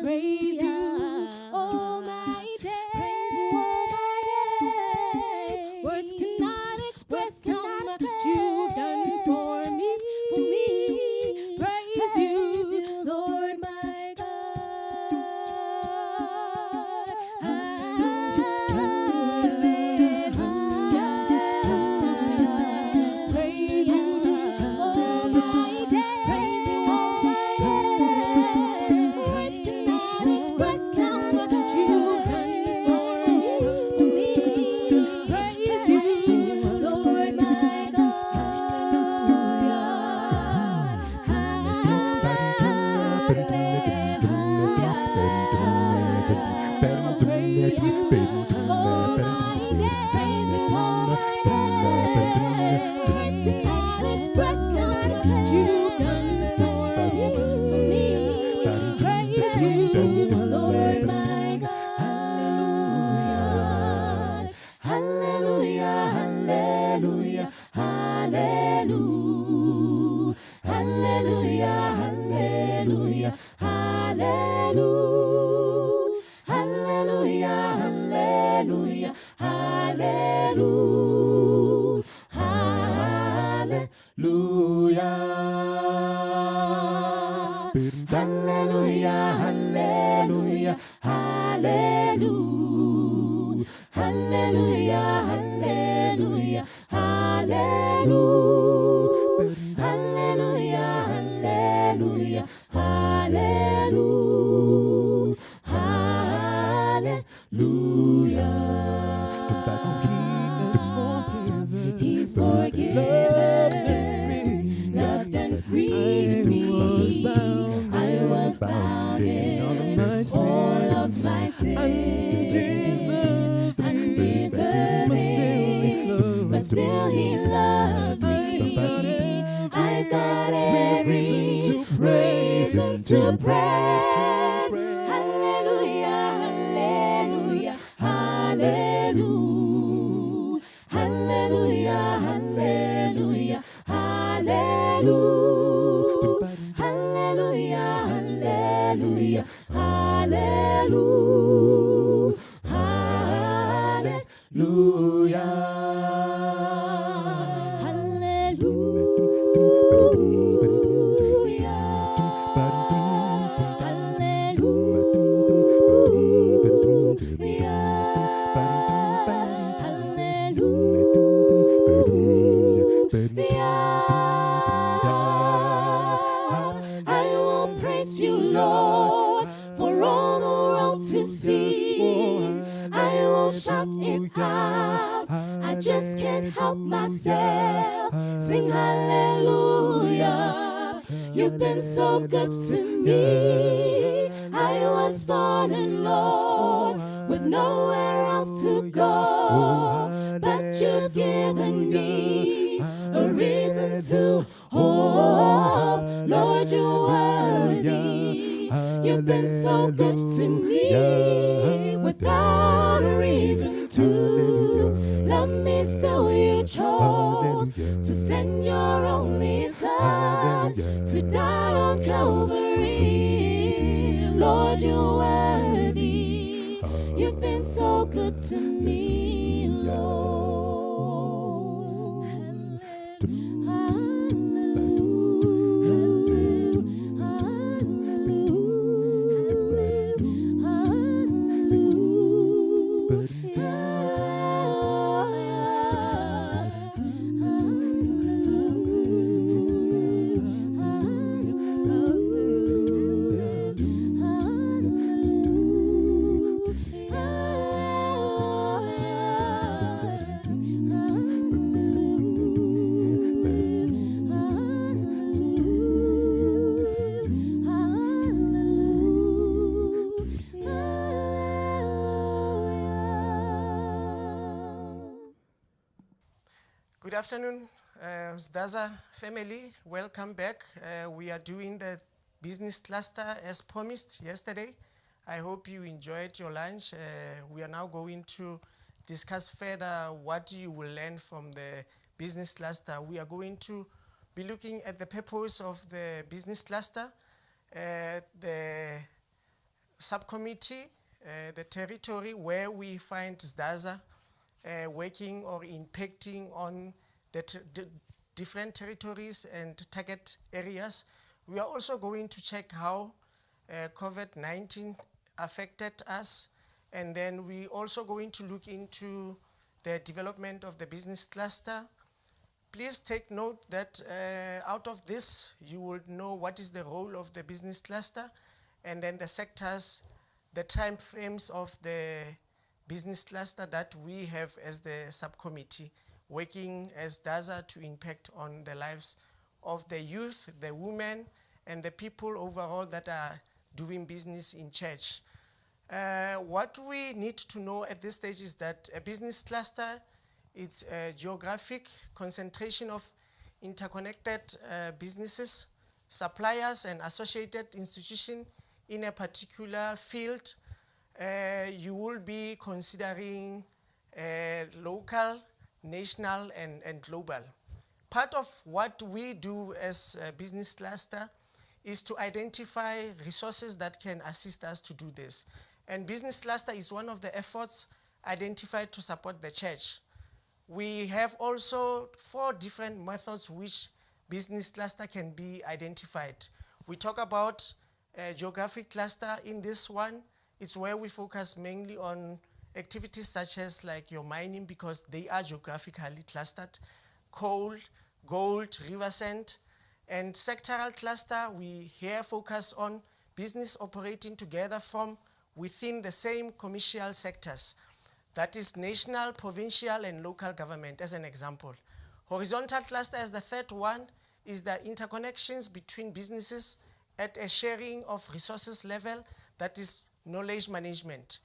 praise you all my days. Words cannot express how much you've done for me. Praise you, Lord my God. Hallelujah. Praise you all my days. Words cannot express how much you've done for me. Praise you, Lord my God. Hallelujah. Praise you all my days. Words cannot express how much you've done for me. Praise you, Lord my God. Hallelujah, hallelujah, hallelujah. Hallelujah, hallelujah, hallelujah. Hallelujah, hallelujah, hallelujah. Hallelujah. Hallelujah, hallelujah, hallelujah. Hallelujah, hallelujah, hallelujah. Hallelujah, hallelujah, hallelujah, hallelujah. He's forgiven, loved and freed me. I was bound in all of my sin, undeserving, but still He loved me. I've got every reason to praise. Hallelujah, hallelujah, hallelujah. Hallelujah, hallelujah, hallelujah. Hallelujah, hallelujah, hallelujah. Hallelujah. I will praise you, Lord, for all the world to see. I will shout it out, I just can't help myself. Sing hallelujah, you've been so good to me. I was fallen, Lord, with nowhere else to go, but you've given me a reason to hope. Lord, you're worthy. You've been so good to me without a reason to. Love me still, you chose to send your only Son to die on Calvary. Lord, you're worthy. You've been so good to me, Lord. Good afternoon, Zdaza family. Welcome back. We are doing the business cluster as promised yesterday. I hope you enjoyed your lunch. We are now going to discuss further what you will learn from the business cluster. We are going to be looking at the purpose of the business cluster, the subcommittee, the territory where we find SDAZA working or impacting on the different territories and target areas. We are also going to check how COVID-19 affected us, and then we also going to look into the development of the business cluster. Please take note that out of this, you will know what is the role of the business cluster, and then the sectors, the time frames of the business cluster that we have as the subcommittee, working as DAZA to impact on the lives of the youth, the women, and the people overall that are doing business in church. What we need to know at this stage is that a business cluster, it's a geographic concentration of interconnected businesses, suppliers, and associated institutions in a particular field. You will be considering local, national, and global. Part of what we do as a business cluster is to identify resources that can assist us to do this. And business cluster is one of the efforts identified to support the church. We have also 4 different methods which business cluster can be identified. We talk about geographic cluster. In this one, it's where we focus mainly on activities such as like your mining, because they are geographically clustered, coal, gold, river sand. And sectoral cluster, we here focus on business operating together from within the same commercial sectors. That is national, provincial, and local government, as an example. Horizontal cluster, as the third one, is the interconnections between businesses at a sharing of resources level, that is knowledge management.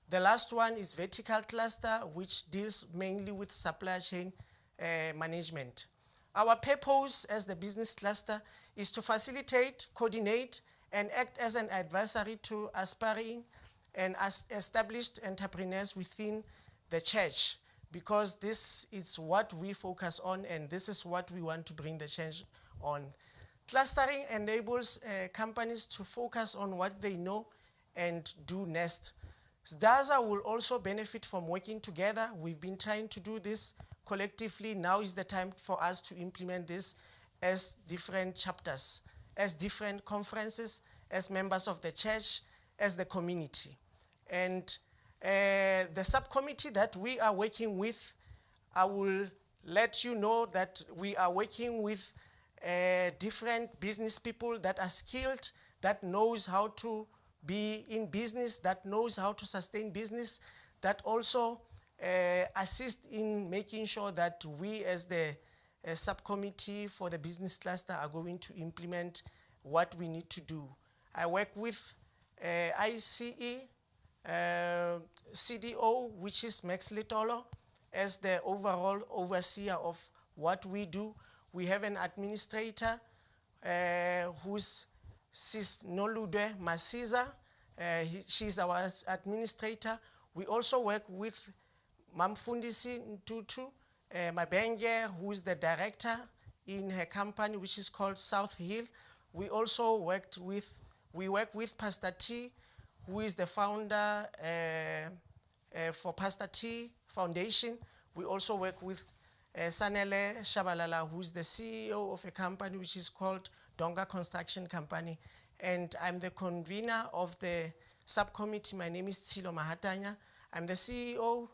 The last one is vertical cluster, which deals mainly with supply chain management. Our purpose as the business cluster is to facilitate, coordinate, and act as an advisory to aspiring and established entrepreneurs within the church, because this is what we focus on and this is what we want to bring the church on. Clustering enables companies to focus on what they know and do next. SDAZA will also benefit from working together. We've been trying to do this collectively. Now is the time for us to implement this as different chapters, as different conferences, as members of the church, as the community. And the subcommittee that we are working with, I will let you know that we are working with different business people that are skilled, that knows how to be in business, that knows how to sustain business, that also assist in making sure that we as the subcommittee for the business cluster are going to implement what we need to do. I work with ICE, CDO, which is Max Litolo, as the overall overseer of what we do. We have an administrator who's Sis Noludwe Masiza. She's our administrator. We also work with Mamfundisi Ntutu Mabenge, who is the director in her company, which is called South Hill. We also work with Pastor T, who is the founder for Pastor T Foundation. We also work with Sanele Shabalala, who is the CEO of a company which is called Donga Construction Company. And I'm the convener of the subcommittee. My name is Tsilo Mahatanya. I'm the CEO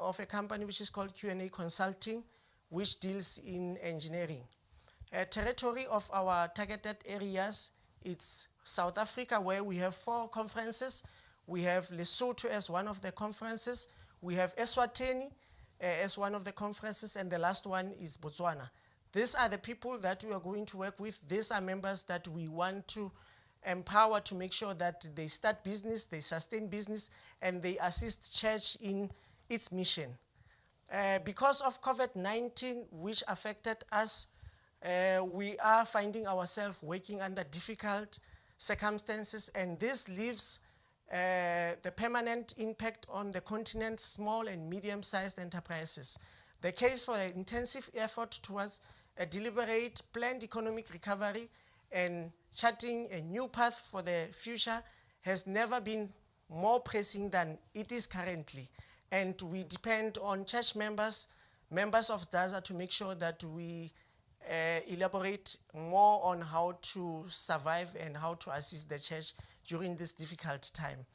of a company which is called Q&A Consulting, which deals in engineering. Territory of our targeted areas, it's South Africa, where we have 4 conferences. We have Lesotho as one of the conferences. We have Eswatini as one of the conferences, and the last one is Botswana. These are the people that we are going to work with. These are members that we want to empower to make sure that they start business, they sustain business, and they assist church in its mission. Because of COVID-19, which affected us, we are finding ourselves working under difficult circumstances, and this leaves the permanent impact on the continent's small and medium-sized enterprises. The case for an intensive effort towards a deliberate, planned economic recovery and charting a new path for the future has never been more pressing than it is currently. And we depend on church members of DAZA to make sure that we elaborate more on how to survive and how to assist the church during this difficult time.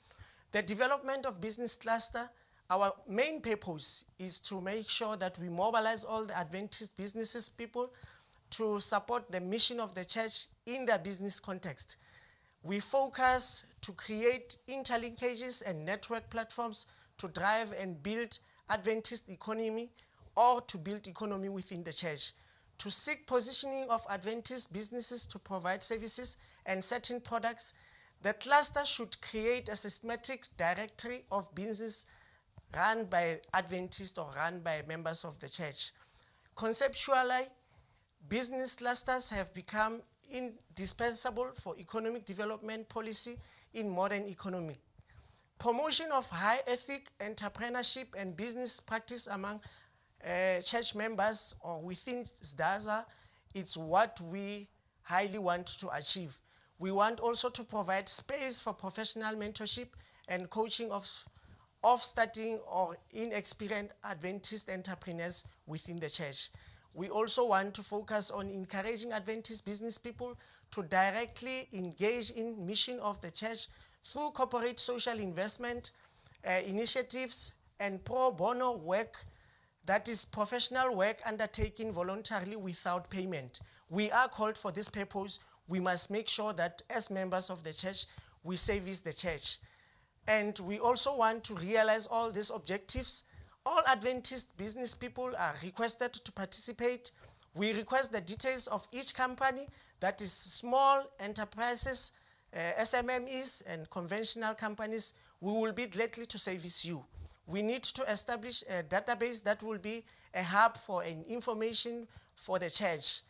The development of business cluster, our main purpose is to make sure that we mobilize all the Adventist businesses people to support the mission of the church in their business context. We focus to create interlinkages and network platforms to drive and build Adventist economy or to build economy within the church. To seek positioning of Adventist businesses to provide services and certain products, the cluster should create a systematic directory of business run by Adventists or run by members of the church. Conceptually, business clusters have become indispensable for economic development policy in modern economy. Promotion of high ethic entrepreneurship and business practice among church members or within DAZA, it's what we highly want to achieve. We want also to provide space for professional mentorship and coaching of starting or inexperienced Adventist entrepreneurs within the church. We also want to focus on encouraging Adventist business people to directly engage in mission of the church through corporate social investment initiatives and pro bono work, that is professional work undertaken voluntarily without payment. We are called for this purpose. We must make sure that as members of the church, we service the church. And we also want to realize all these objectives. All Adventist business people are requested to participate. We request the details of each company, that is small enterprises, SMMEs, and conventional companies. We will be gladly to service you. We need to establish a database that will be a hub for information for the church.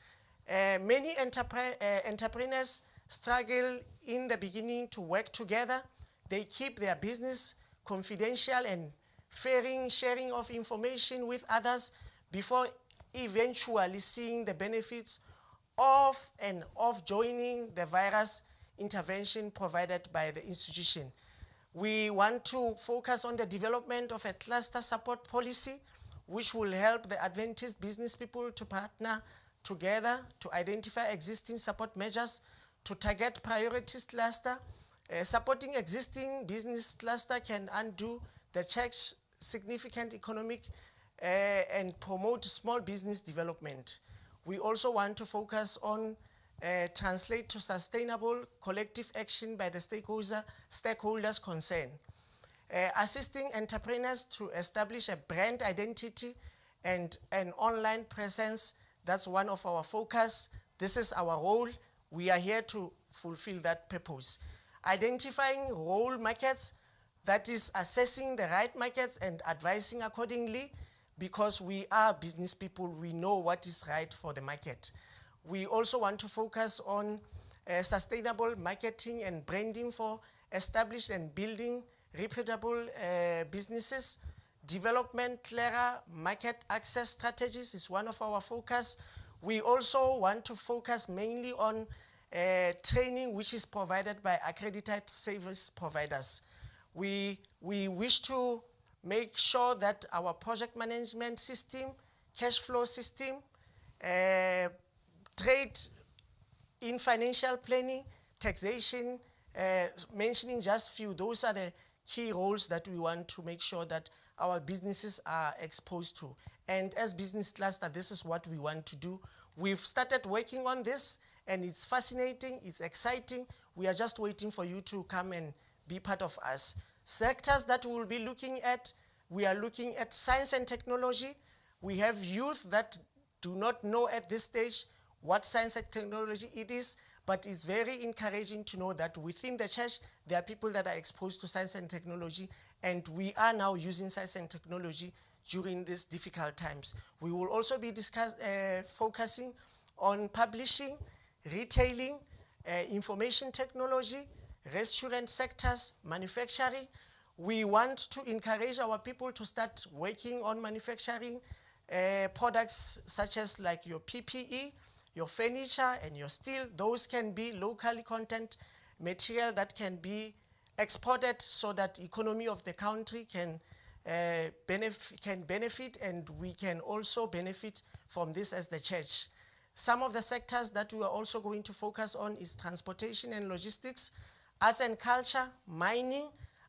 Many entrepreneurs struggle in the beginning to work together. They keep their business confidential and fearing sharing of information with others before eventually seeing the benefits of joining the virus intervention provided by the institution. We want to focus on the development of a cluster support policy which will help the Adventist business people to partner together to identify existing support measures to target priorities cluster. Supporting existing business cluster can undo the church's significant economic and promote small business development. We also want to focus on translate to sustainable collective action by the stakeholders concerned. Assisting entrepreneurs to establish a brand identity and an online presence, that's one of our focus. This is our role. We are here to fulfill that purpose. Identifying role markets, that is assessing the right markets and advising accordingly, because we are business people, we know what is right for the market. We also want to focus on sustainable marketing and branding for established and building reputable businesses. Development clearer market access strategies is one of our focus. We also want to focus mainly on training which is provided by accredited service providers. We wish to make sure that our project management system, cash flow system, trade in financial planning, taxation, mentioning just few, those are the key roles that we want to make sure that our businesses are exposed to. And as business cluster, this is what we want to do. We've started working on this, and it's fascinating, it's exciting. We are just waiting for you to come and be part of us. Sectors that we will be looking at, we are looking at science and technology. We have youth that do not know at this stage what science and technology it is, but it's very encouraging to know that within the church, there are people that are exposed to science and technology, and we are now using science and technology during these difficult times. We will also be focusing on publishing, retailing, information technology, restaurant sectors, manufacturing. We want to encourage our people to start working on manufacturing products such as like your PPE, your furniture, and your steel. Those can be locally content material that can be exported so that economy of the country can benefit, and we can also benefit from this as the church. Some of the sectors that we are also going to focus on is transportation and logistics, arts and culture, mining,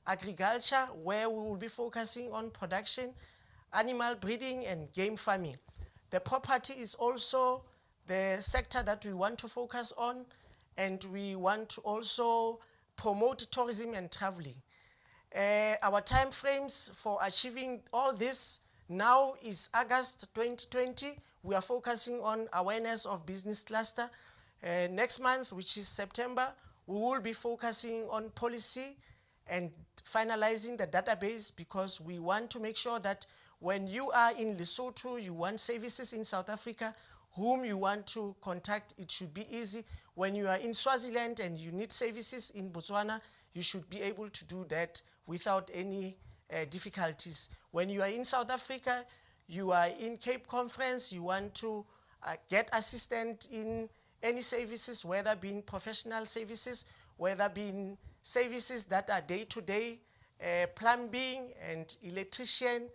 agriculture, where we will be focusing on production, animal breeding, and game farming. The property is also the sector that we want to focus on, and we want to also promote tourism and traveling. Our time frames for achieving all this now is August 2020. We are focusing on awareness of business cluster. Next month, which is September, we will be focusing on policy and finalizing the database, because we want to make sure that when you are in Lesotho, you want services in South Africa, whom you want to contact, it should be easy. When you are in Swaziland and you need services in Botswana, you should be able to do that without any difficulties. When you are in South Africa, you are in Cape Conference, you want to get assistance in any services, whether being professional services, whether being services that are day-to-day, plumbing and electrician,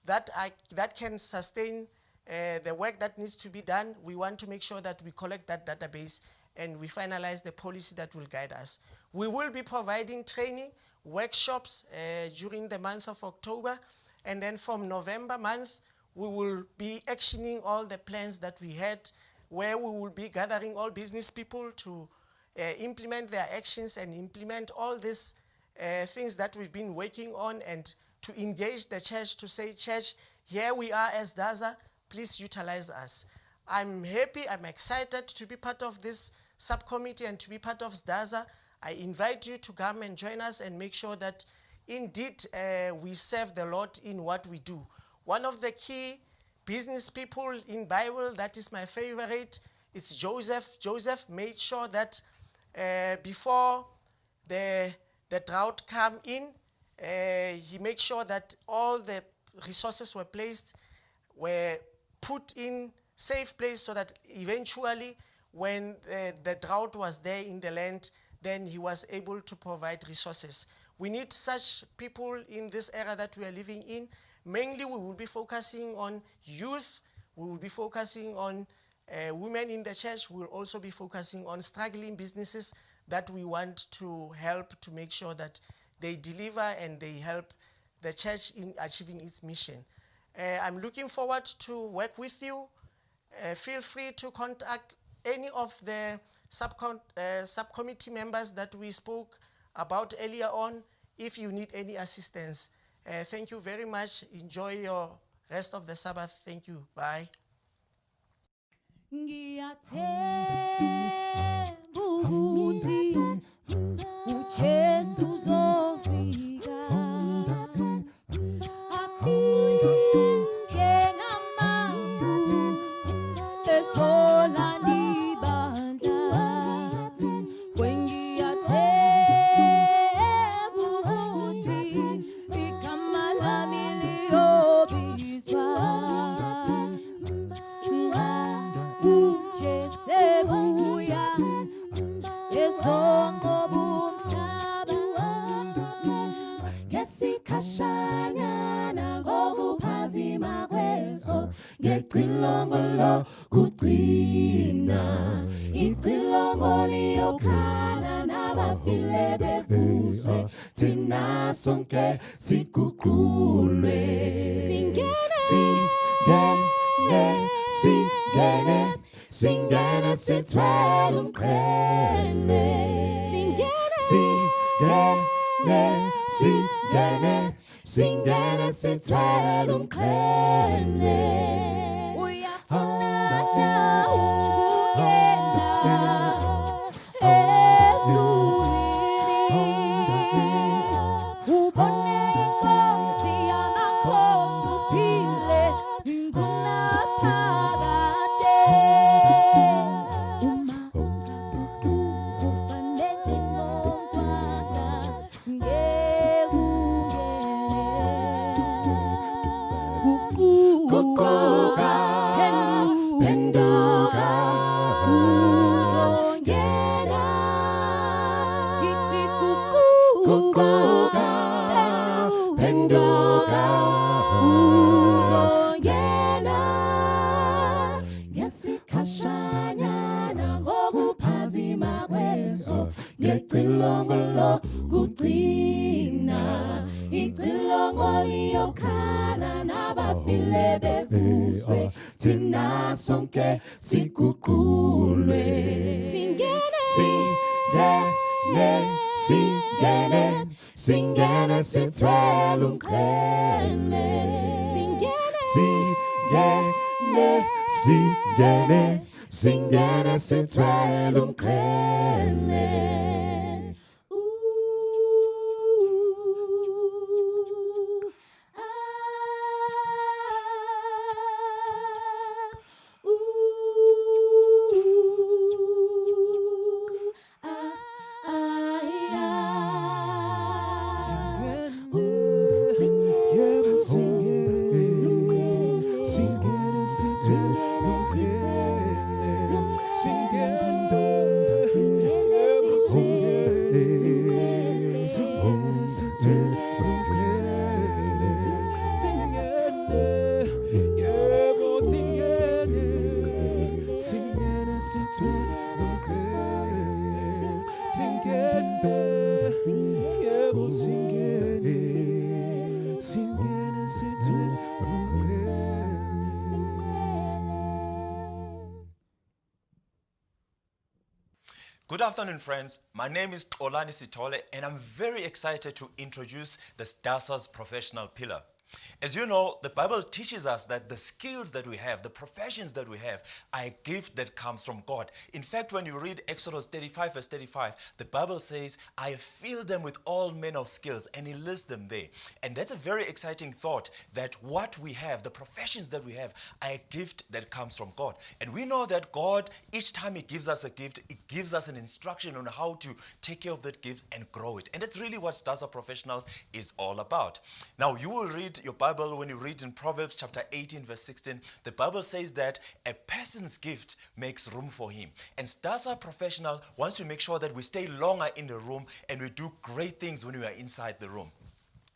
that can sustain the work that needs to be done. We want to make sure that we collect that database and we finalize the policy that will guide us. We will be providing training, workshops during the month of October, and then from November month, we will be actioning all the plans that we had, where we will be gathering all business people to implement their actions and implement all these things that we've been working on, and to engage the church to say, church, here we are as DAZA, please utilize us. I'm happy, I'm excited to be part of this subcommittee and to be part of DAZA. I invite you to come and join us and make sure that indeed we serve the Lord in what we do. One of the key business people in Bible, that is my favorite, it's Joseph. Joseph made sure that before the drought came in, he made sure that all the resources were put in safe place, so that eventually when the drought was there in the land, then he was able to provide resources. We need such people in this era that we are living in. Mainly we will be focusing on youth, we will be focusing on women in the church, we will also be focusing on struggling businesses that we want to help to make sure that they deliver and they help the church in achieving its mission. I'm looking forward to work with you. Feel free to contact any of the subcommittee members that we spoke about earlier on if you need any assistance. Thank you very much. Enjoy your rest of the Sabbath. Thank you. Bye. Ngecilongolo kuqina icilongo liyokhala nabafile bevuswe thina sonke siguqulwe singene sithwele umqhele singene sithwele umqhele. Pendo kunzima kweso ngecilongolo kugcina icilongo liyokhala nabafile bevuswe thina sonke siguqulwe singene sithwele umqhele singene sithwele umqhele Good afternoon, friends. My name is Xolani Sithole, and I'm very excited to introduce the DASA's professional pillar. As you know, the Bible teaches us that the skills that we have, the professions that we have, are a gift that comes from God. In fact, when you read Exodus 35, verse 35, the Bible says, I fill them with all manner of skills, and he lists them there. And that's a very exciting thought, that what we have, the professions that we have, are a gift that comes from God. And we know that God, each time he gives us a gift, he gives us an instruction on how to take care of that gift and grow it. And that's really what DASA Professionals is all about. Now, you will read your Bible, when you read in Proverbs chapter 18 verse 16, the Bible says that a person's gift makes room for him. And DASA Professional wants to make sure that we stay longer in the room and we do great things when we are inside the room.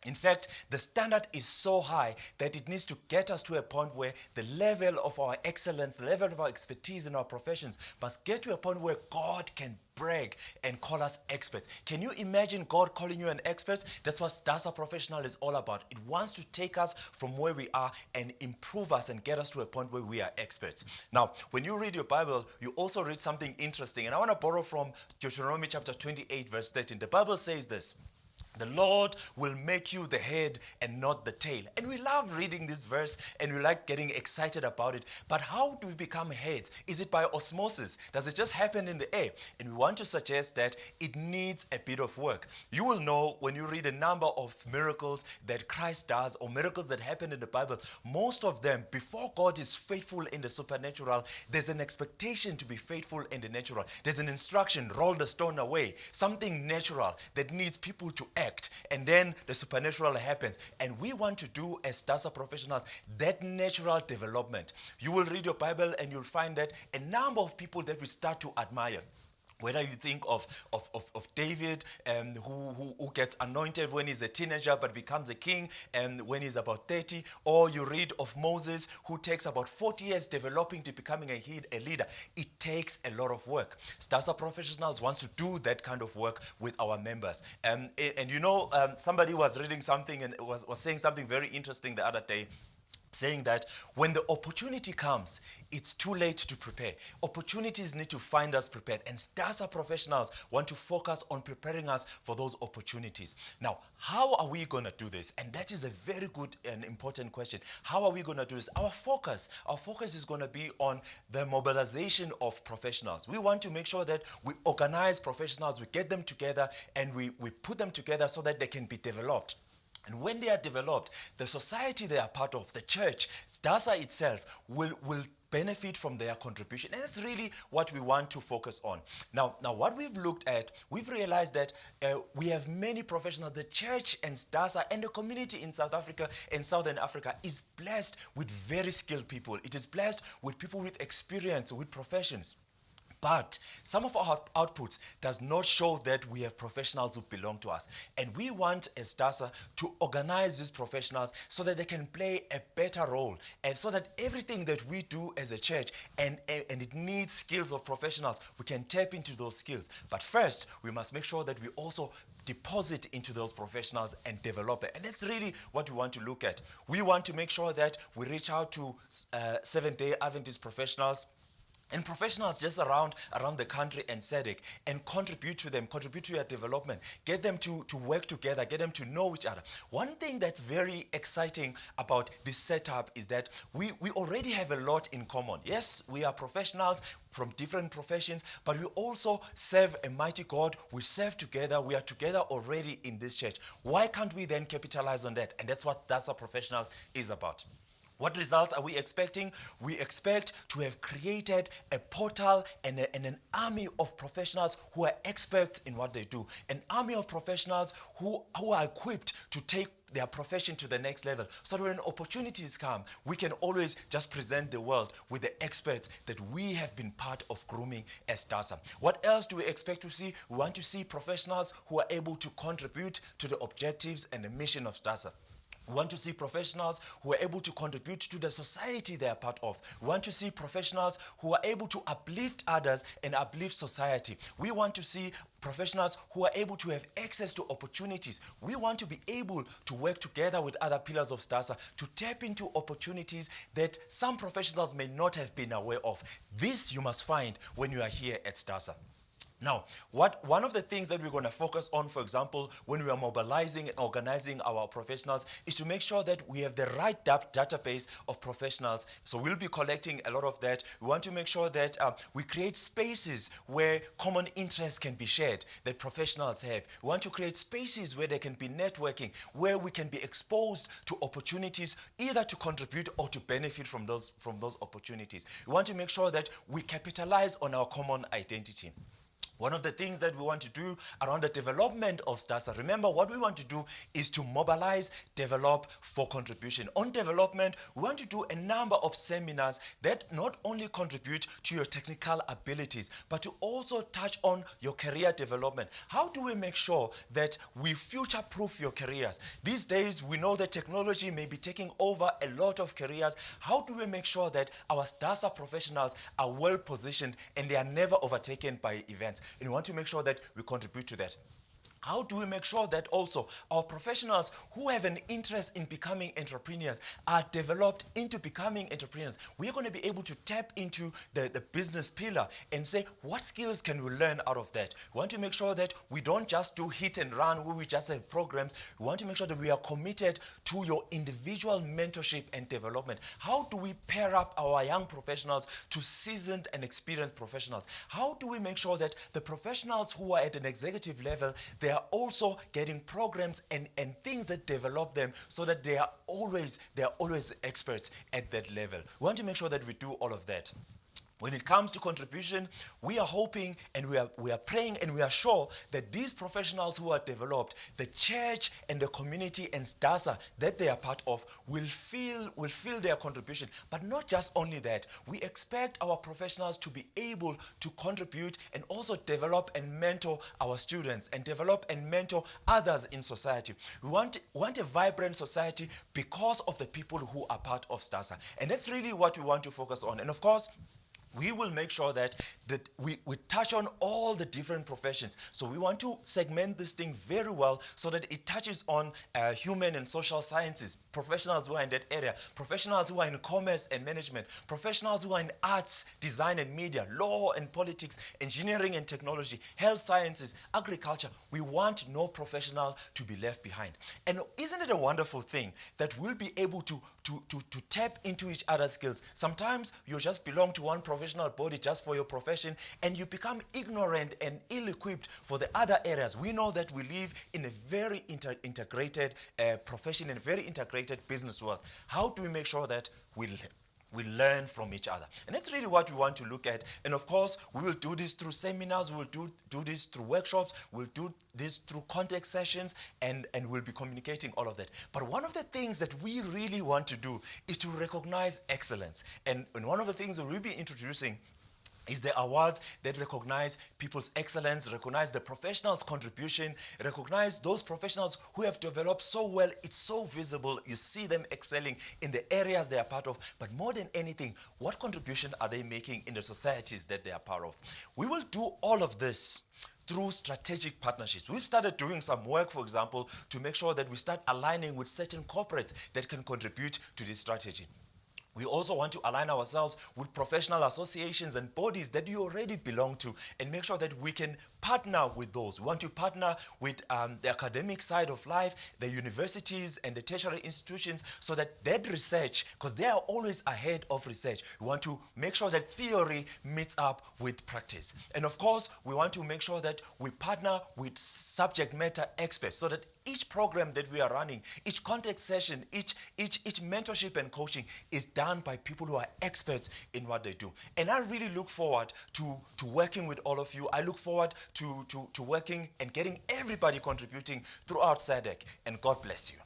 In fact, the standard is so high that it needs to get us to a point where the level of our excellence, the level of our expertise in our professions must get to a point where God can brag and call us experts. Can you imagine God calling you an expert? That's what DASA Professional is all about. It wants to take us from where we are and improve us and get us to a point where we are experts. Now, when you read your Bible, you also read something interesting. And I want to borrow from Deuteronomy chapter 28 verse 13. The Bible says this: the Lord will make you the head and not the tail. And we love reading this verse and we like getting excited about it. But how do we become heads? Is it by osmosis? Does it just happen in the air? And we want to suggest that it needs a bit of work. You will know when you read a number of miracles that Christ does, or miracles that happen in the Bible, most of them, before God is faithful in the supernatural, there's an expectation to be faithful in the natural. There's an instruction: roll the stone away. Something natural that needs people to act, and then the supernatural happens. And we want to do, as DASA Professionals, that natural development. You will read your Bible and you'll find that a number of people that we start to admire. Whether you think of David, who gets anointed when he's a teenager but becomes a king when he's about 30, or you read of Moses, who takes about 40 years developing to becoming a leader. It takes a lot of work. DASA Professionals wants to do that kind of work with our members. And you know, somebody was reading something and was saying something very interesting the other day, saying that when the opportunity comes, it's too late to prepare. Opportunities need to find us prepared. And DASA Professionals want to focus on preparing us for those opportunities. Now, how are we going to do this? And that is a very good and important question. How are we going to do this? Our focus is going to be on the mobilization of professionals. We want to make sure that we organize professionals, we get them together, and we put them together so that they can be developed. And when they are developed, the society they are part of, the church, DASA itself, will benefit from their contribution. And that's really what we want to focus on. Now what we've looked at, we've realized that we have many professionals. The church and DASA and the community in South Africa and Southern Africa is blessed with very skilled people. It is blessed with people with experience, with professions. But some of our outputs does not show that we have professionals who belong to us. And we want, as DASA, to organize these professionals so that they can play a better role, and so that everything that we do as a church, and it needs skills of professionals, we can tap into those skills. But first, we must make sure that we also deposit into those professionals and develop it. And that's really what we want to look at. We want to make sure that we reach out to Seventh-day Adventist professionals and professionals just around the country and SADC, and contribute to them, contribute to their development, get them to work together, get them to know each other. One thing that's very exciting about this setup is that we already have a lot in common. Yes, we are professionals from different professions, but we also serve a mighty God. We serve together. We are together already in this church. Why can't we then capitalize on that? And that's what DASA Professional is about. What results are we expecting? We expect to have created a portal and an army of professionals who are experts in what they do. An army of professionals who are equipped to take their profession to the next level. So that when opportunities come, we can always just present the world with the experts that we have been part of grooming as DASA. What else do we expect to see? We want to see professionals who are able to contribute to the objectives and the mission of DASA. We want to see professionals who are able to contribute to the society they are part of. We want to see professionals who are able to uplift others and uplift society. We want to see professionals who are able to have access to opportunities. We want to be able to work together with other pillars of STASA to tap into opportunities that some professionals may not have been aware of. This you must find when you are here at STASA. Now, one of the things that we're going to focus on, for example, when we are mobilizing and organizing our professionals, is to make sure that we have the right database of professionals. So we'll be collecting a lot of that. We want to make sure that we create spaces where common interests can be shared, that professionals have. We want to create spaces where there can be networking, where we can be exposed to opportunities, either to contribute or to benefit from those opportunities. We want to make sure that we capitalize on our common identity. One of the things that we want to do around the development of STASA, remember what we want to do is to mobilize, develop for contribution. On development, we want to do a number of seminars that not only contribute to your technical abilities, but to also touch on your career development. How do we make sure that we future-proof your careers? These days, we know that technology may be taking over a lot of careers. How do we make sure that our STASA professionals are well positioned and they are never overtaken by events? And we want to make sure that we contribute to that. How do we make sure that also our professionals who have an interest in becoming entrepreneurs are developed into becoming entrepreneurs? We are going to be able to tap into the business pillar and say, what skills can we learn out of that? We want to make sure that we don't just do hit and run where we just have programs. We want to make sure that we are committed to your individual mentorship and development. How do we pair up our young professionals to seasoned and experienced professionals? How do we make sure that the professionals who are at an executive level, they are also getting programs and things that develop them so that they are always experts at that level? We want to make sure that we do all of that. When it comes to contribution, we are hoping and we are praying and we are sure that these professionals who are developed, the church and the community and STASA that they are part of will feel their contribution. But not just only that, we expect our professionals to be able to contribute and also develop and mentor our students and develop and mentor others in society. We want a vibrant society because of the people who are part of STASA. And that's really what we want to focus on. And of course, we will make sure that we touch on all the different professions. So we want to segment this thing very well so that it touches on human and social sciences, professionals who are in that area, professionals who are in commerce and management, professionals who are in arts, design and media, law and politics, engineering and technology, health sciences, agriculture. We want no professional to be left behind. And isn't it a wonderful thing that we'll be able to tap into each other's skills? Sometimes you just belong to one professional body just for your profession and you become ignorant and ill-equipped for the other areas. We know that we live in a very integrated profession and a very integrated business world. How do we make sure that we learn from each other? And that's really what we want to look at. And of course, we will do this through seminars, we'll do this through workshops, we'll do this through contact sessions, and we'll be communicating all of that. But one of the things that we really want to do is to recognize excellence. And one of the things that we'll be introducing is the awards that recognize people's excellence, recognize the professionals' contribution, recognize those professionals who have developed so well. It's so visible. You see them excelling in the areas they are part of. But more than anything, what contribution are they making in the societies that they are part of? We will do all of this through strategic partnerships. We've started doing some work, for example, to make sure that we start aligning with certain corporates that can contribute to this strategy. We also want to align ourselves with professional associations and bodies that you already belong to and make sure that we can partner with those. We want to partner with the academic side of life, the universities and the tertiary institutions, so that research, because they are always ahead of research, we want to make sure that theory meets up with practice. And of course, we want to make sure that we partner with subject matter experts so that each program that we are running, each context session, each mentorship and coaching is done by people who are experts in what they do. And I really look forward to working with all of you. I look forward to working and getting everybody contributing throughout SADC. And God bless you.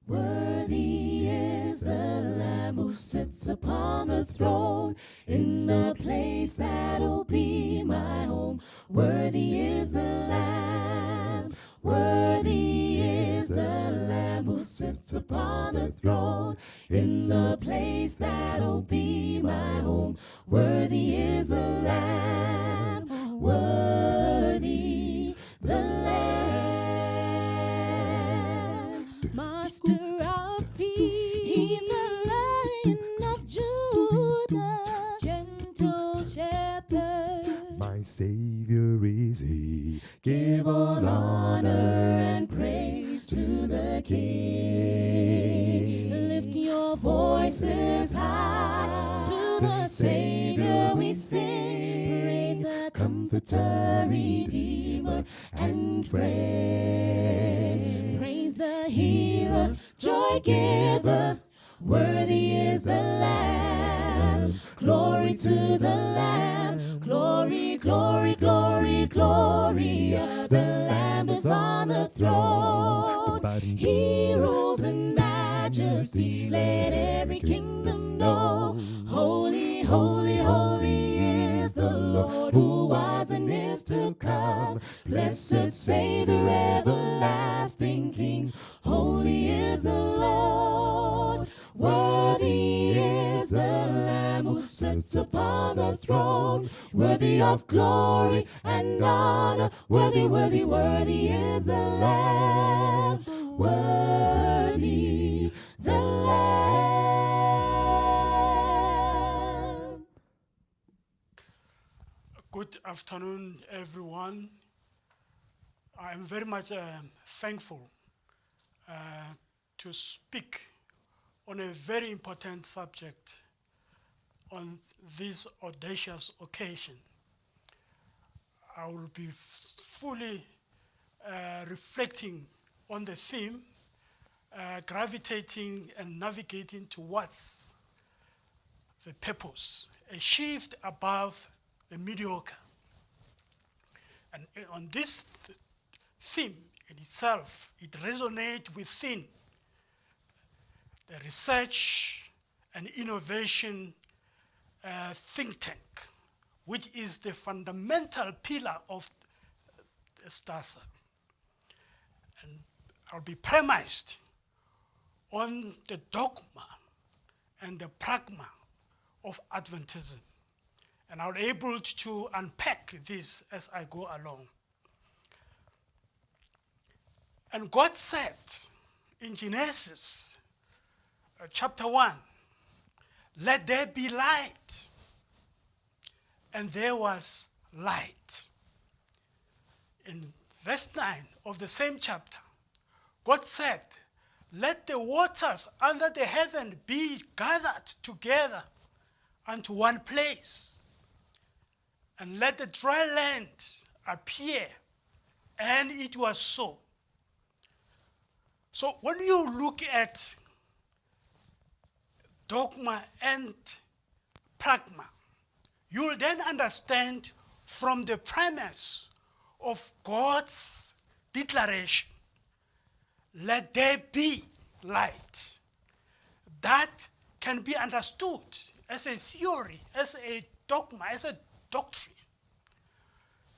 Worthy is the Lamb who sits upon the throne in the place that'll be my home. Worthy is the Lamb. Worthy is the Lamb who sits upon the throne in the place that'll be my home. Worthy is the Lamb. Worthy the Lamb. Master of peace, He's the Lion of Judah, gentle shepherd. My Savior is He. Give all honor and praise to the King. Lift your voices high to the Savior we sing. Praise the Comforter, Redeemer, and Friend. Praise the Healer, Joy Giver. Worthy is the Lamb. Glory to the Lamb. Glory, glory, glory, glory. The Lamb is on the throne. He rules in majesty. Let every kingdom know. Holy, holy, holy is the Lord, who was and is to come. Blessed Savior, everlasting King. Holy is the Lord. Worthy is the Lamb who sits upon the throne, worthy of glory and honor. Worthy, worthy, worthy is the Lamb. Worthy the Lamb. Good afternoon, everyone. I am very much thankful to speak on a very important subject on this audacious occasion. I will be fully reflecting on the theme, gravitating and navigating towards the purpose, a shift above the mediocre. And on this theme in itself, it resonates within the research and innovation think tank, which is the fundamental pillar of the STASA. And I'll be premised on the dogma and the pragma of Adventism. And I'll be able to unpack this as I go along. And God said in Genesis chapter 1, let there be light. And there was light. In verse 9 of the same chapter, God said, let the waters under the heaven be gathered together unto one place, and let the dry land appear. And it was so. So when you look at dogma and pragma, you'll then understand from the premise of God's declaration, let there be light. That can be understood as a theory, as a dogma, as a doctrine.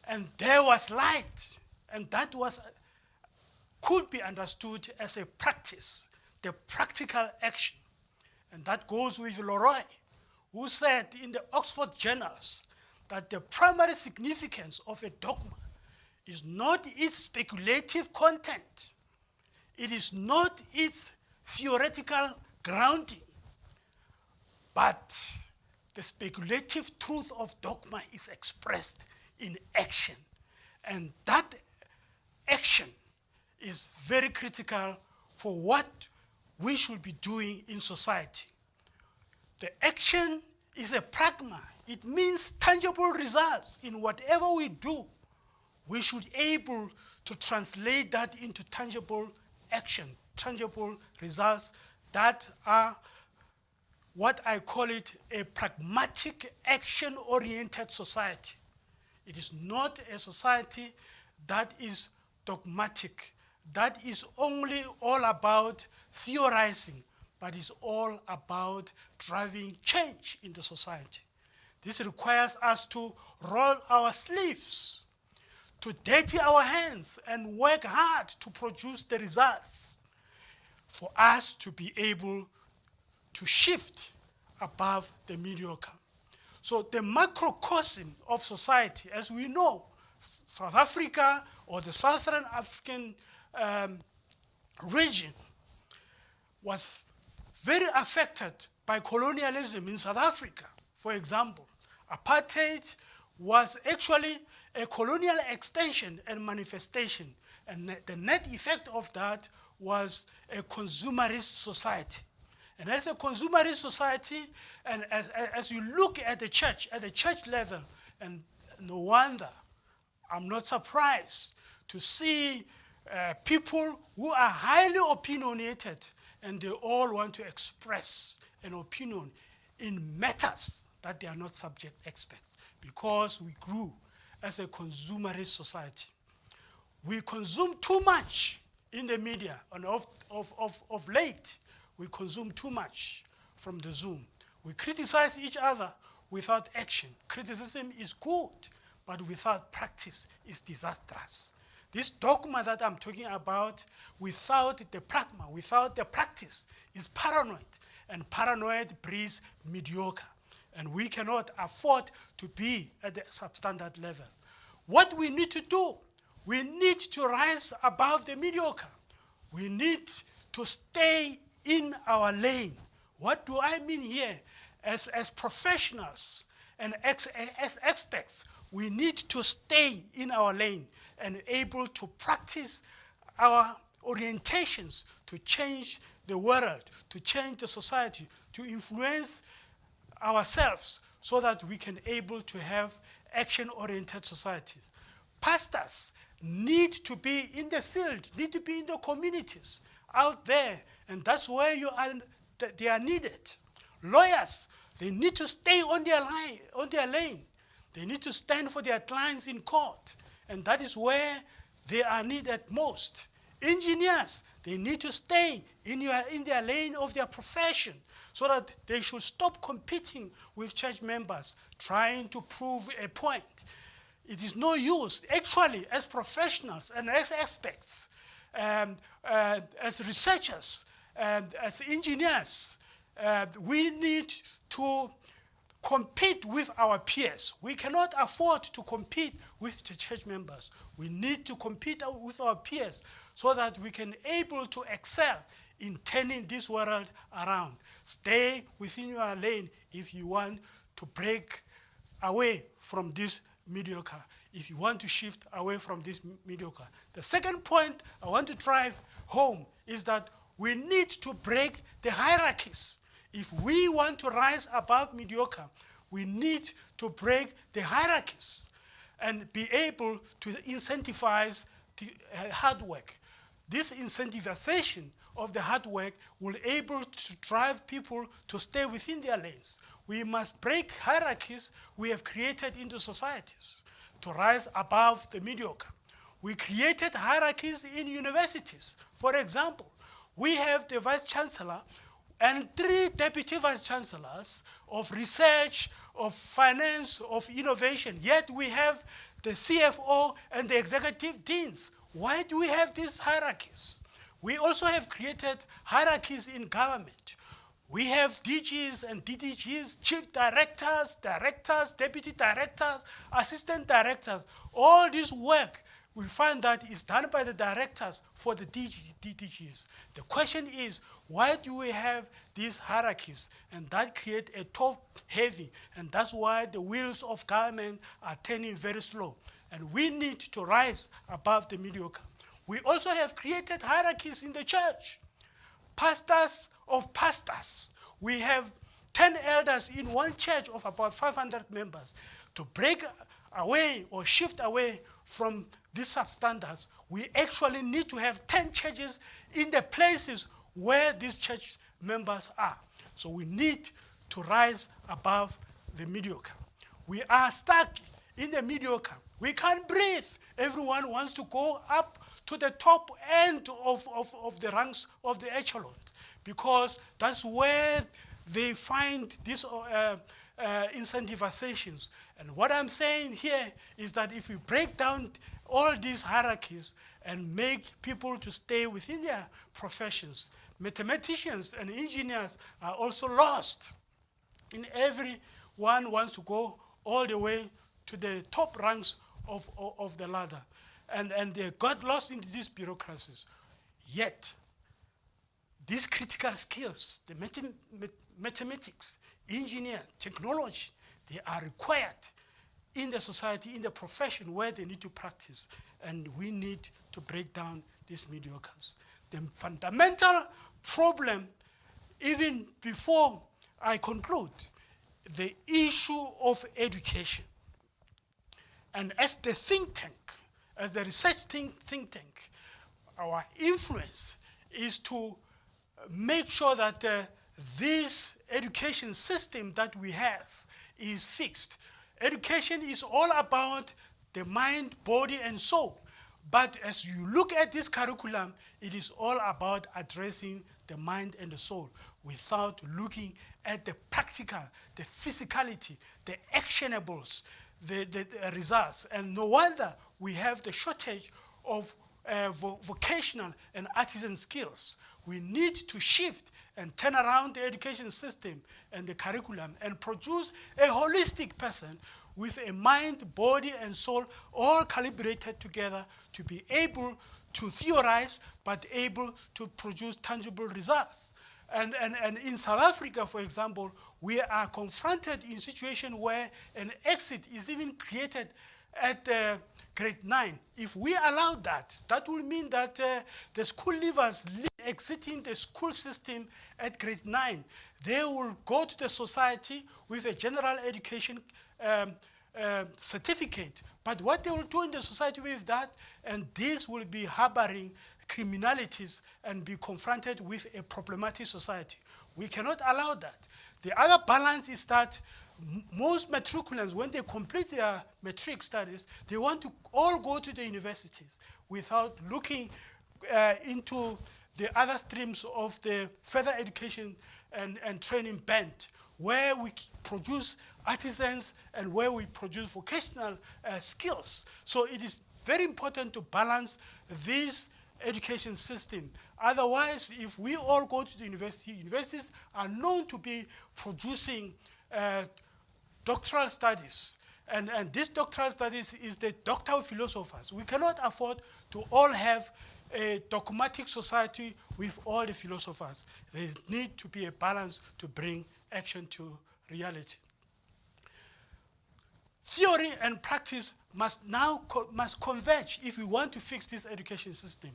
And there was light, and that could be understood as a practice, the practical action. And that goes with Leroy, who said in the Oxford Journals that the primary significance of a dogma is not its speculative content. It is not its theoretical grounding, but the speculative truth of dogma is expressed in action. And that action is very critical for what we should be doing in society. The action is a pragma. It means tangible results in whatever we do. We should be able to translate that into tangible action, tangible results that are what I call it a pragmatic action-oriented society. It is not a society that is dogmatic, that is only all about theorizing, but is all about driving change in the society. This requires us to roll our sleeves, to dirty our hands and work hard to produce the results for us to be able to shift above the mediocre. So the macrocosm of society, as we know, South Africa or the Southern African region was very affected by colonialism in South Africa. For example, apartheid was actually a colonial extension and manifestation, and the net effect of that was a consumerist society. And as a consumerist society, and as you look at the church level, and no wonder, I'm not surprised to see people who are highly opinionated, and they all want to express an opinion in matters that they are not subject experts, because we grew as a consumerist society. We consume too much in the media, and of late, we consume too much from the Zoom. We criticize each other without action. Criticism is good, but without practice is disastrous. This dogma that I'm talking about, without the pragma, without the practice, is paranoid, and paranoid breeds mediocre. And we cannot afford to be at the substandard level. What we need to do, we need to rise above the mediocre. We need to stay in our lane. What do I mean here? As professionals and as experts, we need to stay in our lane and able to practice our orientations to change the world, to change the society, to influence ourselves so that we can able to have action-oriented societies. Pastors need to be in the field, need to be in the communities out there, and that's where they are needed. Lawyers, they need to stay on their lane. They need to stand for their clients in court, and that is where they are needed most. Engineers, they need to stay in their lane of their profession so that they should stop competing with church members, trying to prove a point. It is no use. Actually, as professionals and as experts, as researchers, and as engineers, we need to compete with our peers. We cannot afford to compete with the church members. We need to compete with our peers so that we can able to excel in turning this world around. Stay within your lane if you want to break away from this mediocre, if you want to shift away from this mediocre. The second point I want to drive home is that we need to break the hierarchies. If we want to rise above mediocre, we need to break the hierarchies and be able to incentivize the hard work. This incentivization of the hard work will able to drive people to stay within their lanes. We must break hierarchies we have created into societies to rise above the mediocre. We created hierarchies in universities. For example, we have the vice chancellor and 3 deputy vice chancellors of research, of finance, of innovation. Yet we have the CFO and the executive deans. Why do we have these hierarchies? We also have created hierarchies in government. We have DGs and DDGs, chief directors, directors, deputy directors, assistant directors. All this work, we find that is done by the directors for the DDGs. The question is, why do we have these hierarchies? And that creates a top heavy, and that's why the wheels of government are turning very slow. And we need to rise above the mediocre. We also have created hierarchies in the church. Pastors of pastors. We have 10 elders in one church of about 500 members. To break away or shift away from these substandards, we actually need to have 10 churches in the places where these church members are. So we need to rise above the mediocre. We are stuck in the mediocre. We can't breathe. Everyone wants to go up to the top end of the ranks of the echelon, because that's where they find these incentivizations. And what I'm saying here is that if we break down all these hierarchies and make people to stay within their professions, mathematicians and engineers are also lost. In everyone wants to go all the way to the top ranks of the ladder. And they got lost into these bureaucracies. Yet, these critical skills, the mathematics, engineer, technology, they are required in the society, in the profession where they need to practice. And we need to break down these mediocres. The fundamental problem, even before I conclude, the issue of education. And as the think tank, as the research think tank, our influence is to make sure that this education system that we have is fixed. Education is all about the mind, body, and soul. But as you look at this curriculum, it is all about addressing the mind and the soul without looking at the practical, the physicality, the actionables, the results. And no wonder we have the shortage of vocational and artisan skills. We need to shift and turn around the education system and the curriculum and produce a holistic person with a mind, body, and soul all calibrated together to be able to theorize, but able to produce tangible results. And in South Africa, for example, we are confronted in a situation where an exit is even created at grade 9. If we allow that, that will mean that the school leavers exiting the school system at grade 9, they will go to the society with a general education certificate. But what they will do in the society with that, and this will be harboring criminalities and be confronted with a problematic society. We cannot allow that. The other balance is that most matriculants, when they complete their matric studies, they want to all go to the universities without looking into the other streams of the further education and training bent, where we produce artisans and where we produce vocational skills. So it is very important to balance this education system. Otherwise, if we all go to the university, universities are known to be producing doctoral studies. And this doctoral studies is the doctor of philosophers. We cannot afford to all have a dogmatic society with all the philosophers. There needs to be a balance to bring action to reality. Theory and practice must now converge if we want to fix this education system.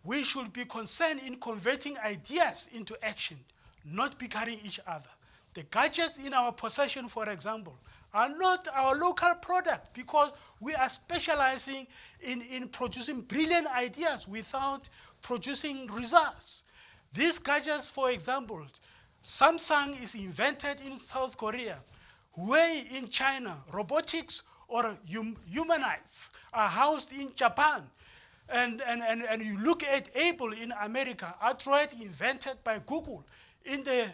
We should be concerned in converting ideas into action, not bickering each other. The gadgets in our possession, for example, are not our local product because we are specializing in producing brilliant ideas without producing results. These gadgets, for example, Samsung is invented in South Korea, Huawei in China, robotics or humanoids are housed in Japan. And you look at Apple in America, Android invented by Google. in the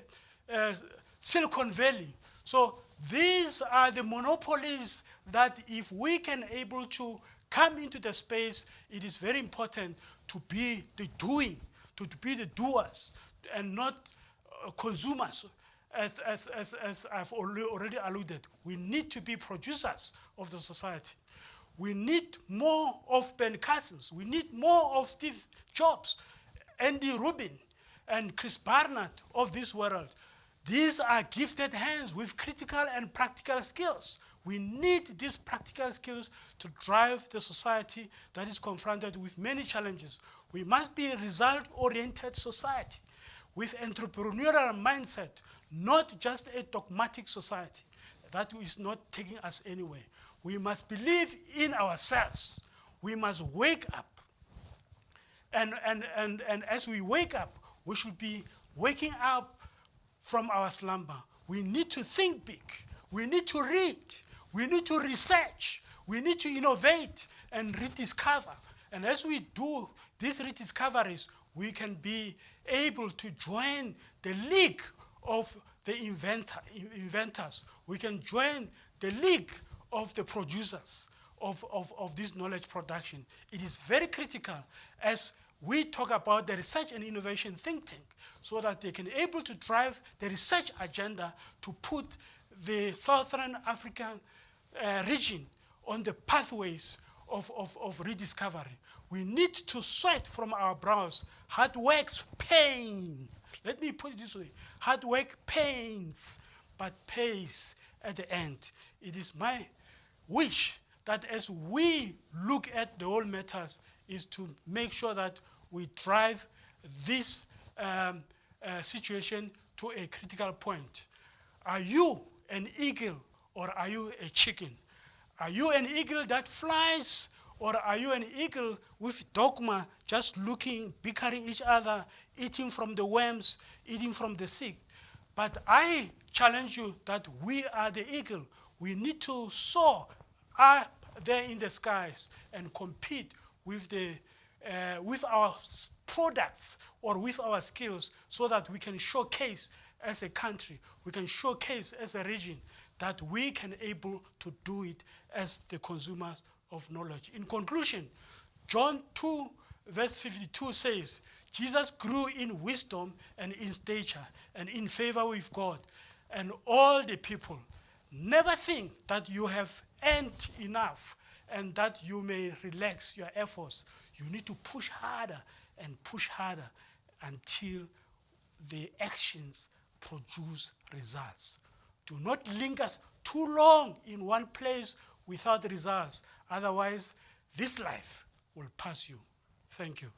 Silicon Valley. So these are the monopolies that if we can able to come into the space, it is very important to be the doing, to be the doers, and not consumers. As I've already alluded, we need to be producers of the society. We need more of Ben Carson's. We need more of Steve Jobs, Andy Rubin, and Chris Barnard of this world. These are gifted hands with critical and practical skills. We need these practical skills to drive the society that is confronted with many challenges. We must be a result-oriented society with entrepreneurial mindset, not just a dogmatic society. That is not taking us anywhere. We must believe in ourselves. We must wake up. And as we wake up, we should be waking up from our slumber. We need to think big. We need to read. We need to research. We need to innovate and rediscover. And as we do these rediscoveries, we can be able to join the league of the inventors. We can join the league of the producers of this knowledge production. It is very critical as we talk about the research and innovation think tank, so that they can able to drive the research agenda to put the Southern African region on the pathways of rediscovery. We need to sweat from our brows. Hard work's pain. Let me put it this way. Hard work pains, but pays at the end. It is my wish that as we look at the whole matters is to make sure that we drive this situation to a critical point. Are you an eagle or are you a chicken? Are you an eagle that flies, or are you an eagle with dogma, just looking, bickering each other, eating from the worms, eating from the seed? But I challenge you that we are the eagle. We need to soar up there in the skies and compete with our products or with our skills, so that we can showcase as a country, we can showcase as a region that we can able to do it as the consumers of knowledge. In conclusion, John 2 verse 52 says, Jesus grew in wisdom and in stature and in favor with God and all the people. Never think that you have earned enough and that you may relax your efforts. You need to push harder and push harder until the actions produce results. Do not linger too long in one place without results. Otherwise, this life will pass you. Thank you.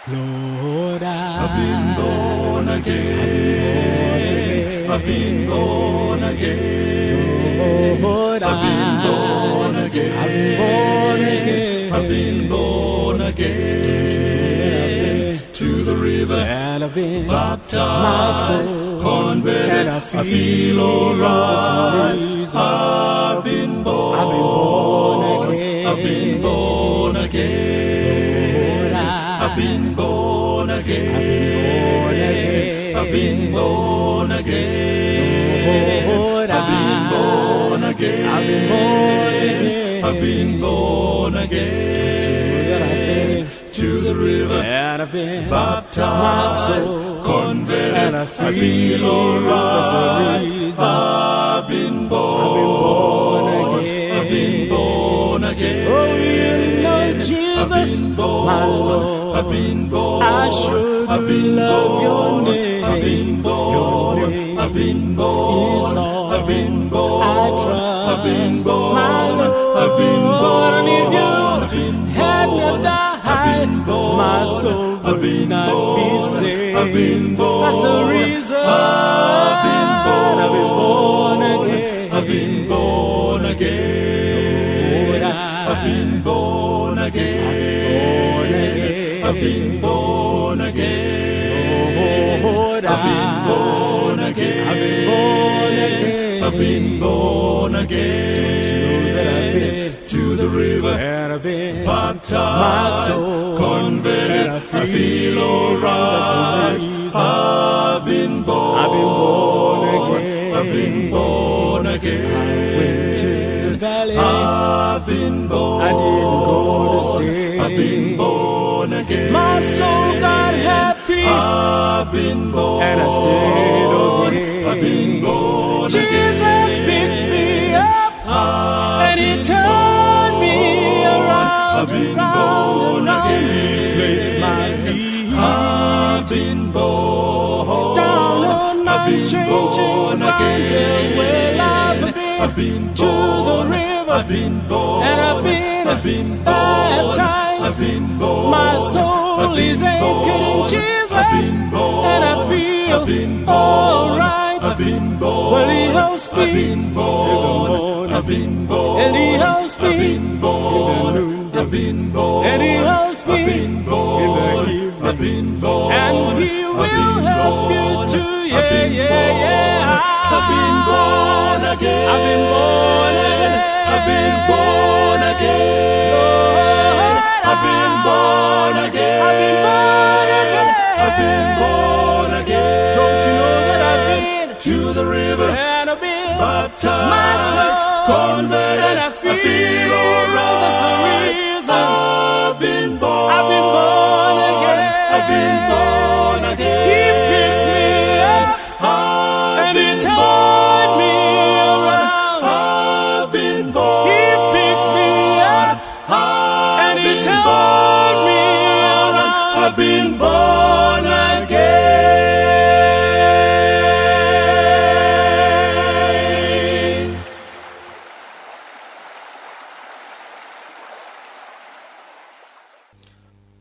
Lord, I've been born again. I've been born again. Lord, I've been born again. I've been born again. I've been born again. To the river And I've been baptized, my soul, converted. and I feel alright. I've been born again. I've been born again. I've been born again. I've been born again. I've been born again. I've been born again. I've been born again. To the river And I've been baptized, converted. and I feel alright. I've been born again. I've been born again. Oh, you know, Jesus, my Lord, I've been born. I should I've been love born. your name. I've been born. Your name I've been born. is all I've been born. I trust. I've been born. My Lord, I've been born. and if you I've been had born. not died, my soul I've would been not born. be saved. I've been born. That's the reason I've been born. I've been born again. I've been born again. Lord, I've been born again. I've been born again. Lord, I've been born again. I've been born again. I've been born again. That I've been To the river and I've been baptized, my soul, converted. and I feel alright. I've been born. I've been born again. I've been born again. Went to the valley. I've been born. I didn't go to stay. I've been born again. My soul got happy, I've been born. and I stayed okay. I've been born Jesus picked me up, and He turned me around, I've been around, born around. again. Placed my feet I've been born. down on my I've been changing born ground. again. Well, I've I've been been to the born. river, I've been born. and I've I've been been born. baptized. I've been born. My soul I've been is anchored in born. Jesus, I've been born. and I I've been feel born. alright. I've been born. Well, He helps me I've been in the born. morning, I've been born. and He helps I've me been born. in the noonday, I've been born. and He helps me I've been born. in the I've evening, been born. and He I've will been help born. you too. I've Yeah, been yeah, born. yeah. I've been born again. I've been born again. I've been born again. I've been born again. I've been born again. I've been born again. Don't you know that I've been To the river and I've been baptized, my soul, converted. and I feel alright. that's the reason I've been born. I've been born again. I've been born again. He picked me up, I've and He been turned me born. around. I've been born. He picked me up, and He I've been turned me born. around. I've been born again.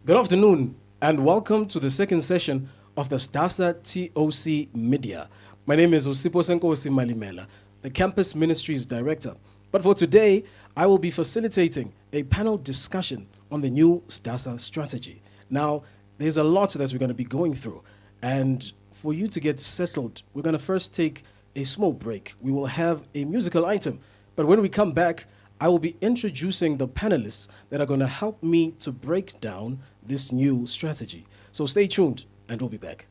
Good afternoon and welcome to the second session of the STASA TOC Media. My name is Osipo Senkosi Malimela, the Campus Ministries Director. But for today, I will be facilitating a panel discussion on the new STASA strategy. Now, there's a lot that we're going to be going through, and for you to get settled, we're going to first take a small break. We will have a musical item, but when we come back, I will be introducing the panelists that are going to help me to break down this new strategy. So stay tuned, and we'll be back.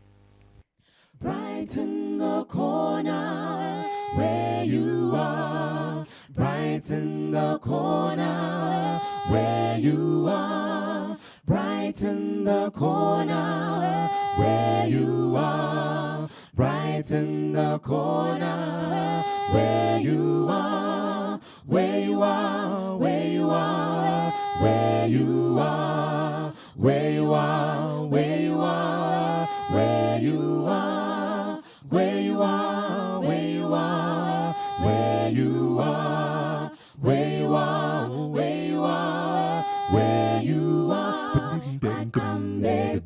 Brighten the corner where you are. Brighten the corner where you are. Brighten the corner where you are. Brighten the corner where you are. Where you are, where you are, where you are, where you are, where you are, where you are, where you are, where you are, where you are, where you are, where you are, where you are. I come there.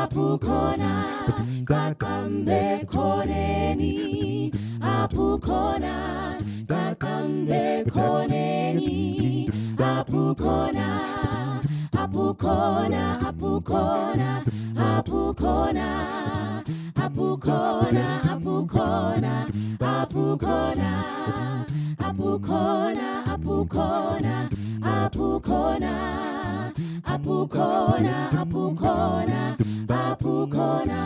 apukhona qaqambe khoneni apukhona qaqambe khoneni apukhona apukhona apukhona apukhona apukhona apukhona apukhona apukhona apukhona apukhona apukhona apukhona apukhona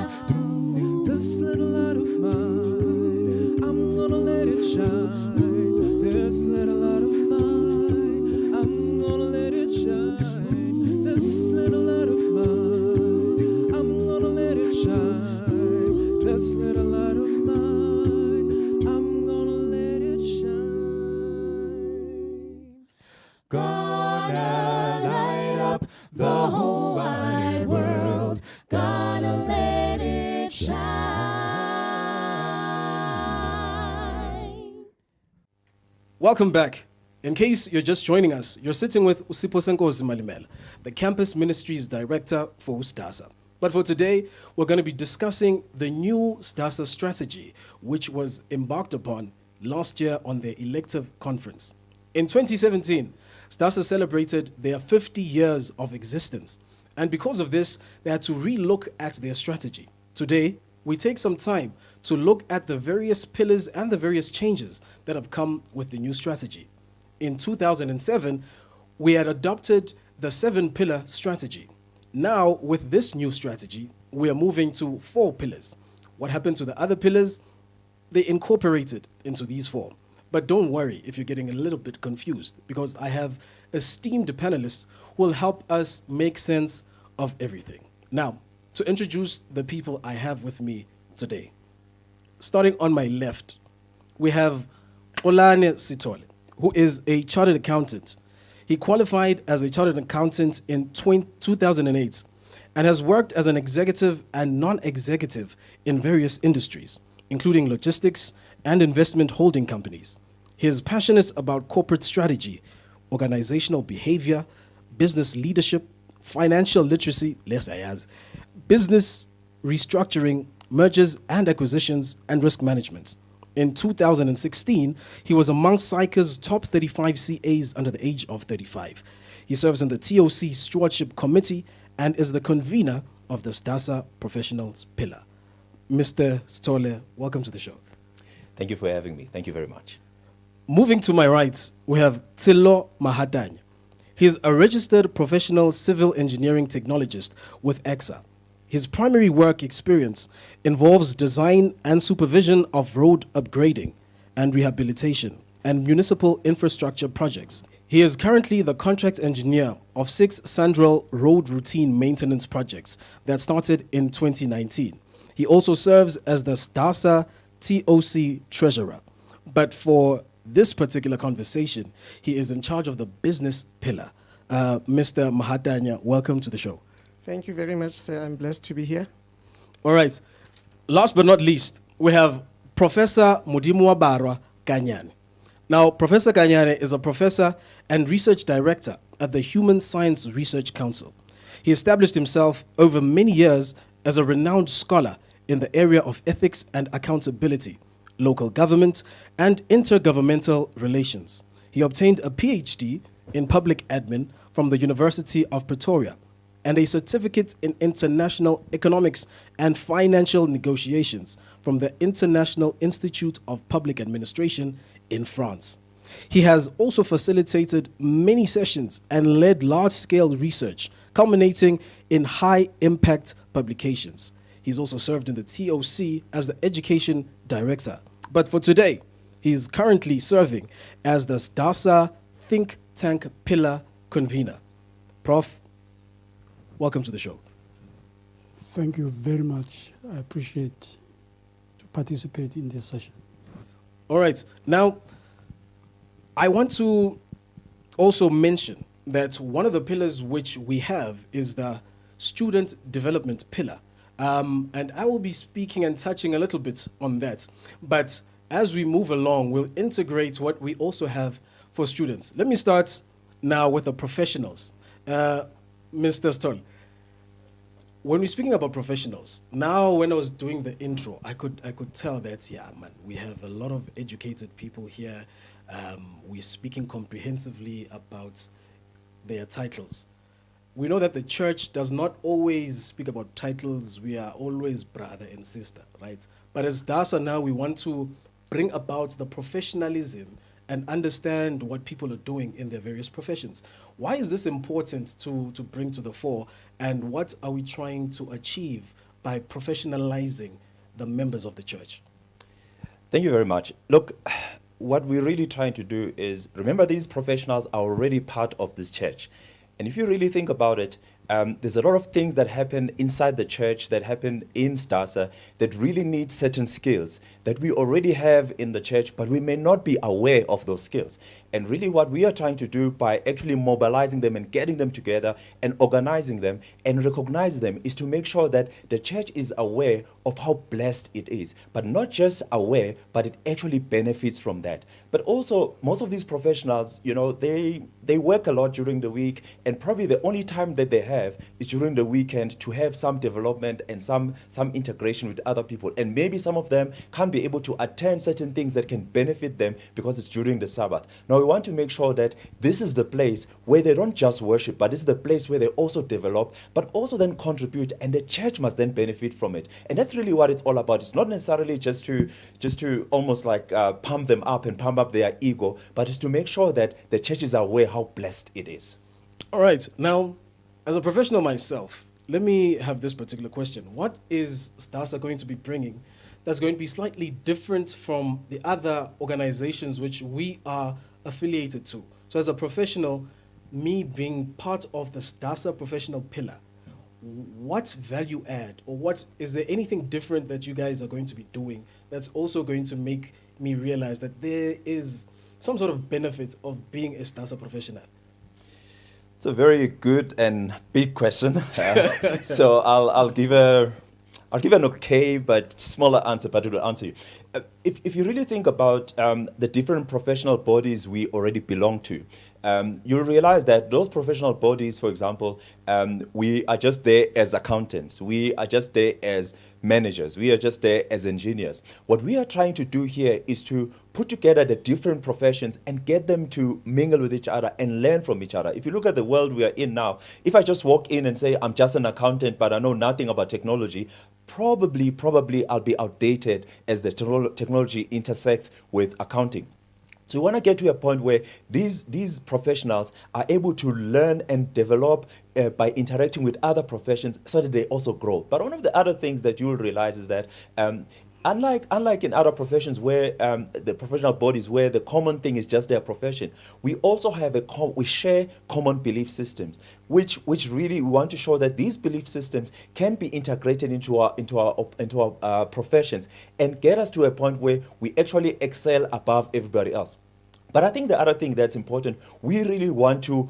This little light of mine, I'm gonna let it shine. This little light of mine, I'm gonna let it shine. This little light of mine, I'm gonna let it shine. This little light of mine, I'm gonna let it shine. Gonna light up the whole wide world. Gonna let it shine. Welcome back. In case you're just joining us, you're sitting with Usipo Malimela, the Campus Ministries Director for SDASA. But for today, we're going to be discussing the new SDASA strategy, which was embarked upon last year on their elective conference. In 2017, SDASA celebrated their 50 years of existence. And because of this, they had to re-look at their strategy. Today, we take some time to look at the various pillars and the various changes that have come with the new strategy. In 2007, we had adopted the 7-pillar strategy. Now, with this new strategy, we are moving to 4 pillars. What happened to the other pillars? They incorporated into these 4. But don't worry if you're getting a little bit confused, because I have esteemed panelists who will help us make sense of everything. Now, to introduce the people I have with me today. Starting on my left, we have Olane Sithole, who is a chartered accountant. He qualified as a chartered accountant in 2008 and has worked as an executive and non-executive in various industries, including logistics and investment holding companies. He is passionate about corporate strategy, organizational behavior, business leadership, financial literacy, less I as, business restructuring, mergers and acquisitions, and risk management. In 2016, he was among SAICA's top 35 CAs under the age of 35. He serves in the TOC Stewardship Committee and is the convener of the SDASA Professionals Pillar. Mr. Sithole, welcome to the show. Thank you for having me. Thank you very much. Moving to my right, we have Tilo Mahadanya. He is a registered professional civil engineering technologist with EXA. His primary work experience involves design and supervision of road upgrading and rehabilitation and municipal infrastructure projects. He is currently the contract engineer of 6 Sandrel road routine maintenance projects that started in 2019. He also serves as the SDASA TOC treasurer. But for this particular conversation, he is in charge of the business pillar. Mr. Mahadanya, welcome to the show. Thank you very much, sir. I'm blessed to be here. All right. Last but not least, we have Professor Mudimu Barwa Kanyane. Now, Professor Kanyane is a professor and research director at the Human Science Research Council. He established himself over many years as a renowned scholar in the area of ethics and accountability, local government, and intergovernmental relations. He obtained a PhD in public admin from the University of Pretoria and a certificate in international economics and financial negotiations from the International Institute of Public Administration in France. He has also facilitated many sessions and led large-scale research, culminating in high-impact publications. He's also served in the TOC as the education director. But for today, he's currently serving as the SDASA Think Tank Pillar convener. Prof, welcome to the show. Thank you very much. I appreciate to participate in this session. All right. Now, I want to also mention that one of the pillars which we have is the student development pillar. And I will be speaking and touching a little bit on that. But as we move along, we'll integrate what we also have for students. Let me start now with the professionals. Mr. Stoll, when we're speaking about professionals, now when I was doing the intro, I could tell that, yeah, man, we have a lot of educated people here. We're speaking comprehensively about their titles. We know that the church does not always speak about titles. We are always brother and sister, right? But as DASA now, we want to bring about the professionalism and understand what people are doing in their various professions. Why is this important to bring to the fore, and what are we trying to achieve by professionalizing the members of the church? Thank you very much. Look, what we're really trying to do is remember these professionals are already part of this church. And if you really think about it, there's a lot of things that happen inside the church, that happen in STASA, that really need certain skills that we already have in the church, but we may not be aware of those skills. And really what we are trying to do by actually mobilizing them and getting them together and organizing them and recognizing them is to make sure that the church is aware of how blessed it is. But not just aware, but it actually benefits from that. But also, most of these professionals, you know, they work a lot during the week, and probably the only time that they have is during the weekend to have some development and some integration with other people. And maybe some of them can't be able to attend certain things that can benefit them because it's during the Sabbath. Now, we want to make sure that this is the place where they don't just worship, but this is the place where they also develop, but also then contribute, and the church must then benefit from it. And that's really what it's all about. It's not necessarily just to almost like pump them up and pump up their ego, but it's to make sure that the church is aware how blessed it is. All right. Now, as a professional myself, let me have this particular question. What is STASA going to be bringing that's going to be slightly different from the other organizations which we are affiliated to? So as a professional, me being part of the STASA professional pillar, what value add, or what is there anything different that you guys are going to be doing that's also going to make me realize that there is some sort of benefit of being a STASA professional? It's a very good and big question. So I'll give an okay but smaller answer, but it will answer you. If you really think about the different professional bodies we already belong to, you'll realize that those professional bodies, for example, we are just there as accountants. We are just there as managers. We are just there as engineers. What we are trying to do here is to put together the different professions and get them to mingle with each other and learn from each other. If you look at the world we are in now, if I just walk in and say, I'm just an accountant, but I know nothing about technology, probably I'll be outdated as the technology intersects with accounting. So we want to get to a point where these professionals are able to learn and develop by interacting with other professions so that they also grow. But one of the other things that you will realize is that unlike in other professions where the professional bodies where the common thing is just their profession, we also have we share common belief systems, which really we want to show that these belief systems can be integrated into our professions and get us to a point where we actually excel above everybody else. But I think the other thing that's important, we really want to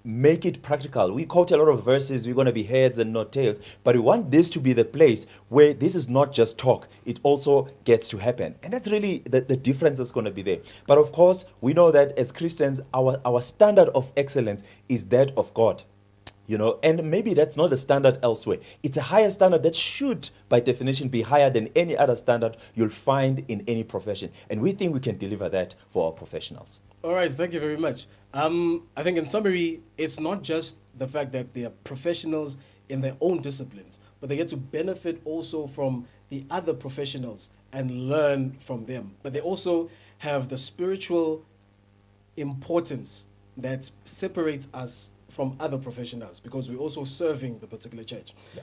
make it practical. We quote a lot of verses, we're going to be heads and not tails, but we want this to be the place where this is not just talk, it also gets to happen. And that's really the difference that's going to be there. But of course, we know that as Christians, our standard of excellence is that of God. You know, and maybe that's not the standard elsewhere. It's a higher standard that should, by definition, be higher than any other standard you'll find in any profession. And we think we can deliver that for our professionals. All right, thank you very much. I think in summary, it's not just the fact that they are professionals in their own disciplines, but they get to benefit also from the other professionals and learn from them. But they also have the spiritual importance that separates us from other professionals because we're also serving the particular church. Yeah.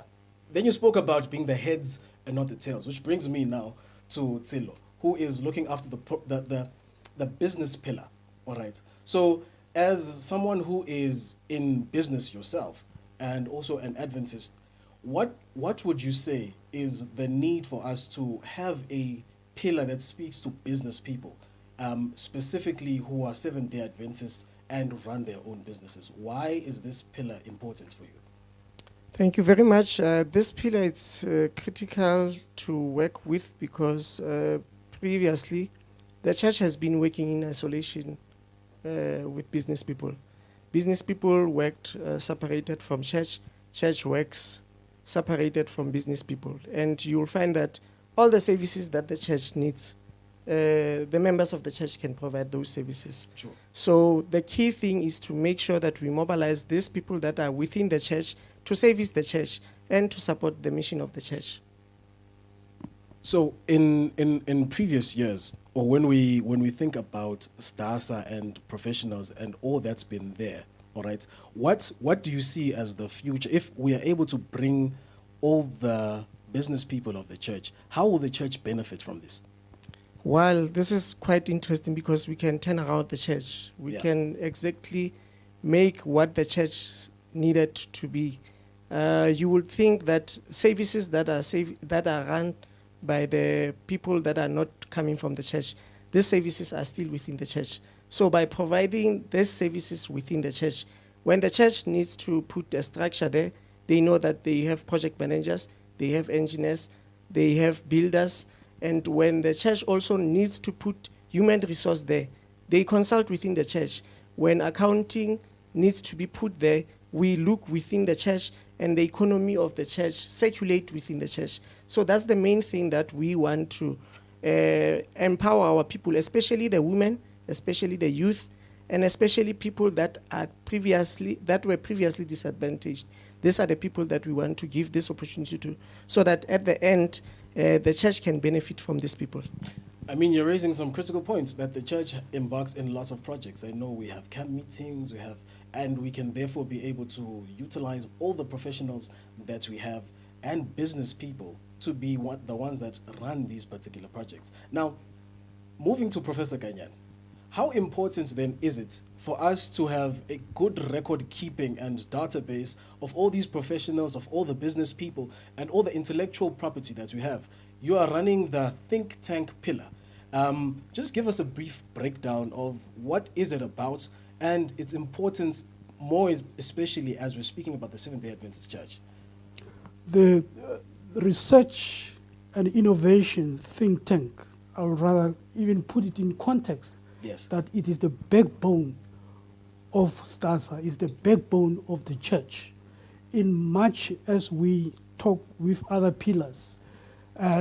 Then you spoke about being the heads and not the tails, which brings me now to Tsilo, who is looking after the business pillar. All right. So as someone who is in business yourself and also an Adventist, what would you say is the need for us to have a pillar that speaks to business people, specifically who are Seventh-day Adventists and run their own businesses? Why is this pillar important for you? Thank you very much. This pillar is critical to work with because previously the church has been working in isolation with business people. Business people worked separated from church. Church works separated from business people. And you'll find that all the services that the church needs, the members of the church can provide those services. Sure. So the key thing is to make sure that we mobilize these people that are within the church to service the church and to support the mission of the church. So in previous years, or when we think about STASA and professionals and all that's been there, all right, what do you see as the future? If we are able to bring all the business people of the church, how will the church benefit from this? Well, this is quite interesting because we can turn around the church. We Yeah. can exactly make what the church needed to be. You would think that services that are run by the people that are not coming from the church, these services are still within the church. So by providing these services within the church, when the church needs to put a structure there, they know that they have project managers, they have engineers, they have builders, and when the church also needs to put human resource there, they consult within the church. When accounting needs to be put there, we look within the church and the economy of the church circulate within the church. So that's the main thing that we want to empower our people, especially the women, especially the youth, and especially people that were previously disadvantaged. These are the people that we want to give this opportunity to, so that at the end, the church can benefit from these people. I mean, you're raising some critical points that the church embarks in lots of projects. I know we have camp meetings, and we can therefore be able to utilize all the professionals that we have and business people to be the ones that run these particular projects. Now, moving to Professor Ganyan, how important then is it for us to have a good record keeping and database of all these professionals, of all the business people, and all the intellectual property that we have? You are running the think tank pillar. Just give us a brief breakdown of what is it about and its importance, more especially as we're speaking about the Seventh-day Adventist Church. The research and innovation think tank, I would rather even put it in context, Yes. that it is the backbone of STASA, is the backbone of the church. In much as we talk with other pillars,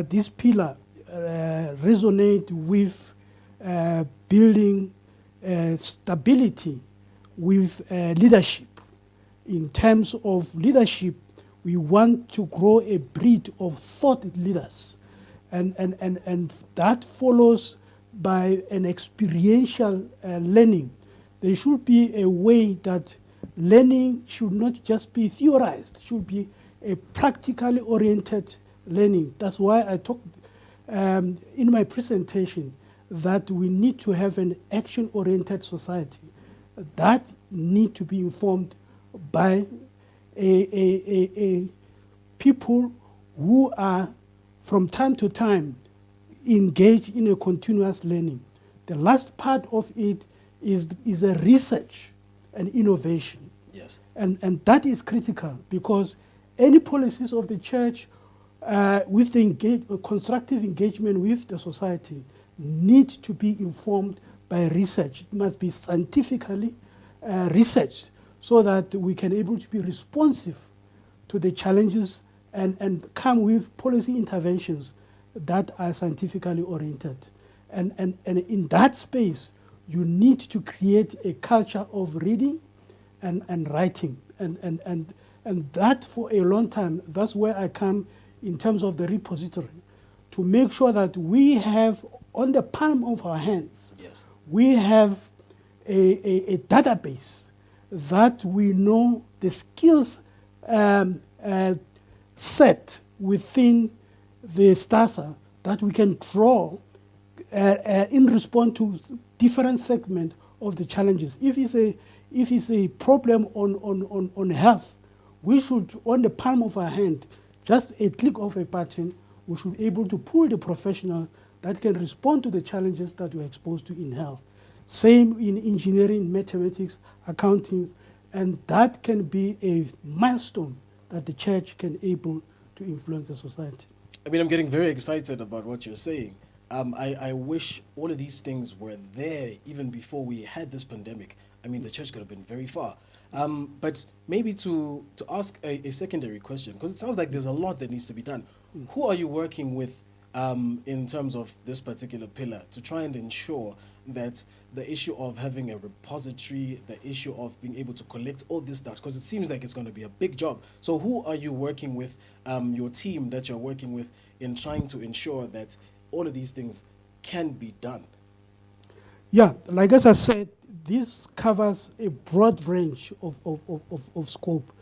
this pillar resonate with building stability with leadership. In terms of leadership, we want to grow a breed of thought leaders. And that follows by an experiential learning. There should be a way that learning should not just be theorized, it should be a practically oriented learning. That's why I talked in my presentation that we need to have an action-oriented society that need to be informed by a people who are from time to time engaged in a continuous learning. The last part of it is a research and innovation. Yes. And that is critical because any policies of the church with the constructive engagement with the society need to be informed by research. It must be scientifically researched so that we can able to be responsive to the challenges and come with policy interventions that are scientifically oriented. And in that space, you need to create a culture of reading and writing. And that for a long time, that's where I come in terms of the repository, to make sure that we have on the palm of our hands, Yes. we have a database that we know the skills set within the STASA that we can draw in response to different segments of the challenges. If it's a problem on health, we should, on the palm of our hand, just a click of a button, we should be able to pull the professionals that can respond to the challenges that we're exposed to in health. Same in engineering, mathematics, accounting, and that can be a milestone that the church can able to influence the society. I mean, I'm getting very excited about what you're saying. I wish all of these things were there even before we had this pandemic. I mean, the church could have been very far. But maybe to ask a secondary question, because it sounds like there's a lot that needs to be done. Who are you working with in terms of this particular pillar to try and ensure that the issue of having a repository, the issue of being able to collect all this stuff, because it seems like it's going to be a big job. So who are you working with, your team that you're working with, in trying to ensure that all of these things can be done? Yeah, like as I said, this covers a broad range of scope.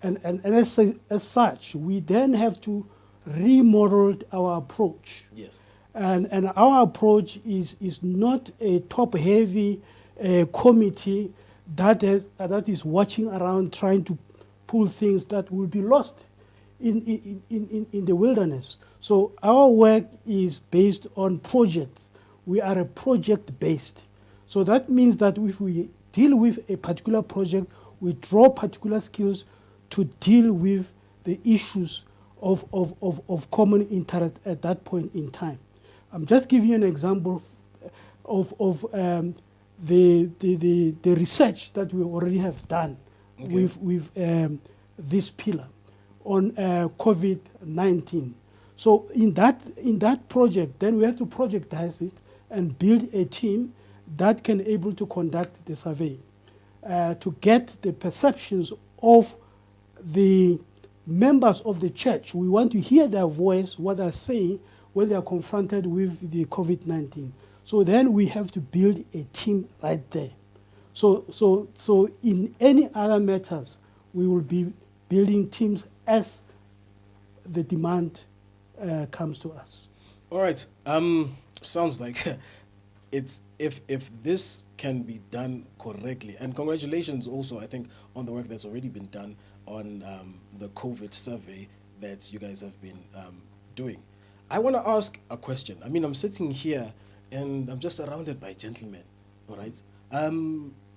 And as such, we then have to remodel our approach. Yes. And our approach is not a top-heavy committee that is watching around trying to pull things that will be lost in the wilderness. So our work is based on projects. We are a project-based. So that means that if we deal with a particular project, we draw particular skills to deal with the issues of common interest at that point in time. I'm just giving you an example of the research that we already have done with this pillar on COVID-19. So in that project, then we have to projectize it and build a team that can able to conduct the survey to get the perceptions of the members of the church. We want to hear their voice, what they're saying when they are confronted with the COVID-19. So then we have to build a team right there. So in any other matters, we will be building teams as the demand comes to us. All right. Sounds like it's if this can be done correctly, and congratulations also, I think, on the work that's already been done on the COVID survey that you guys have been doing. I want to ask a question. I mean, I'm sitting here and I'm just surrounded by gentlemen, all right?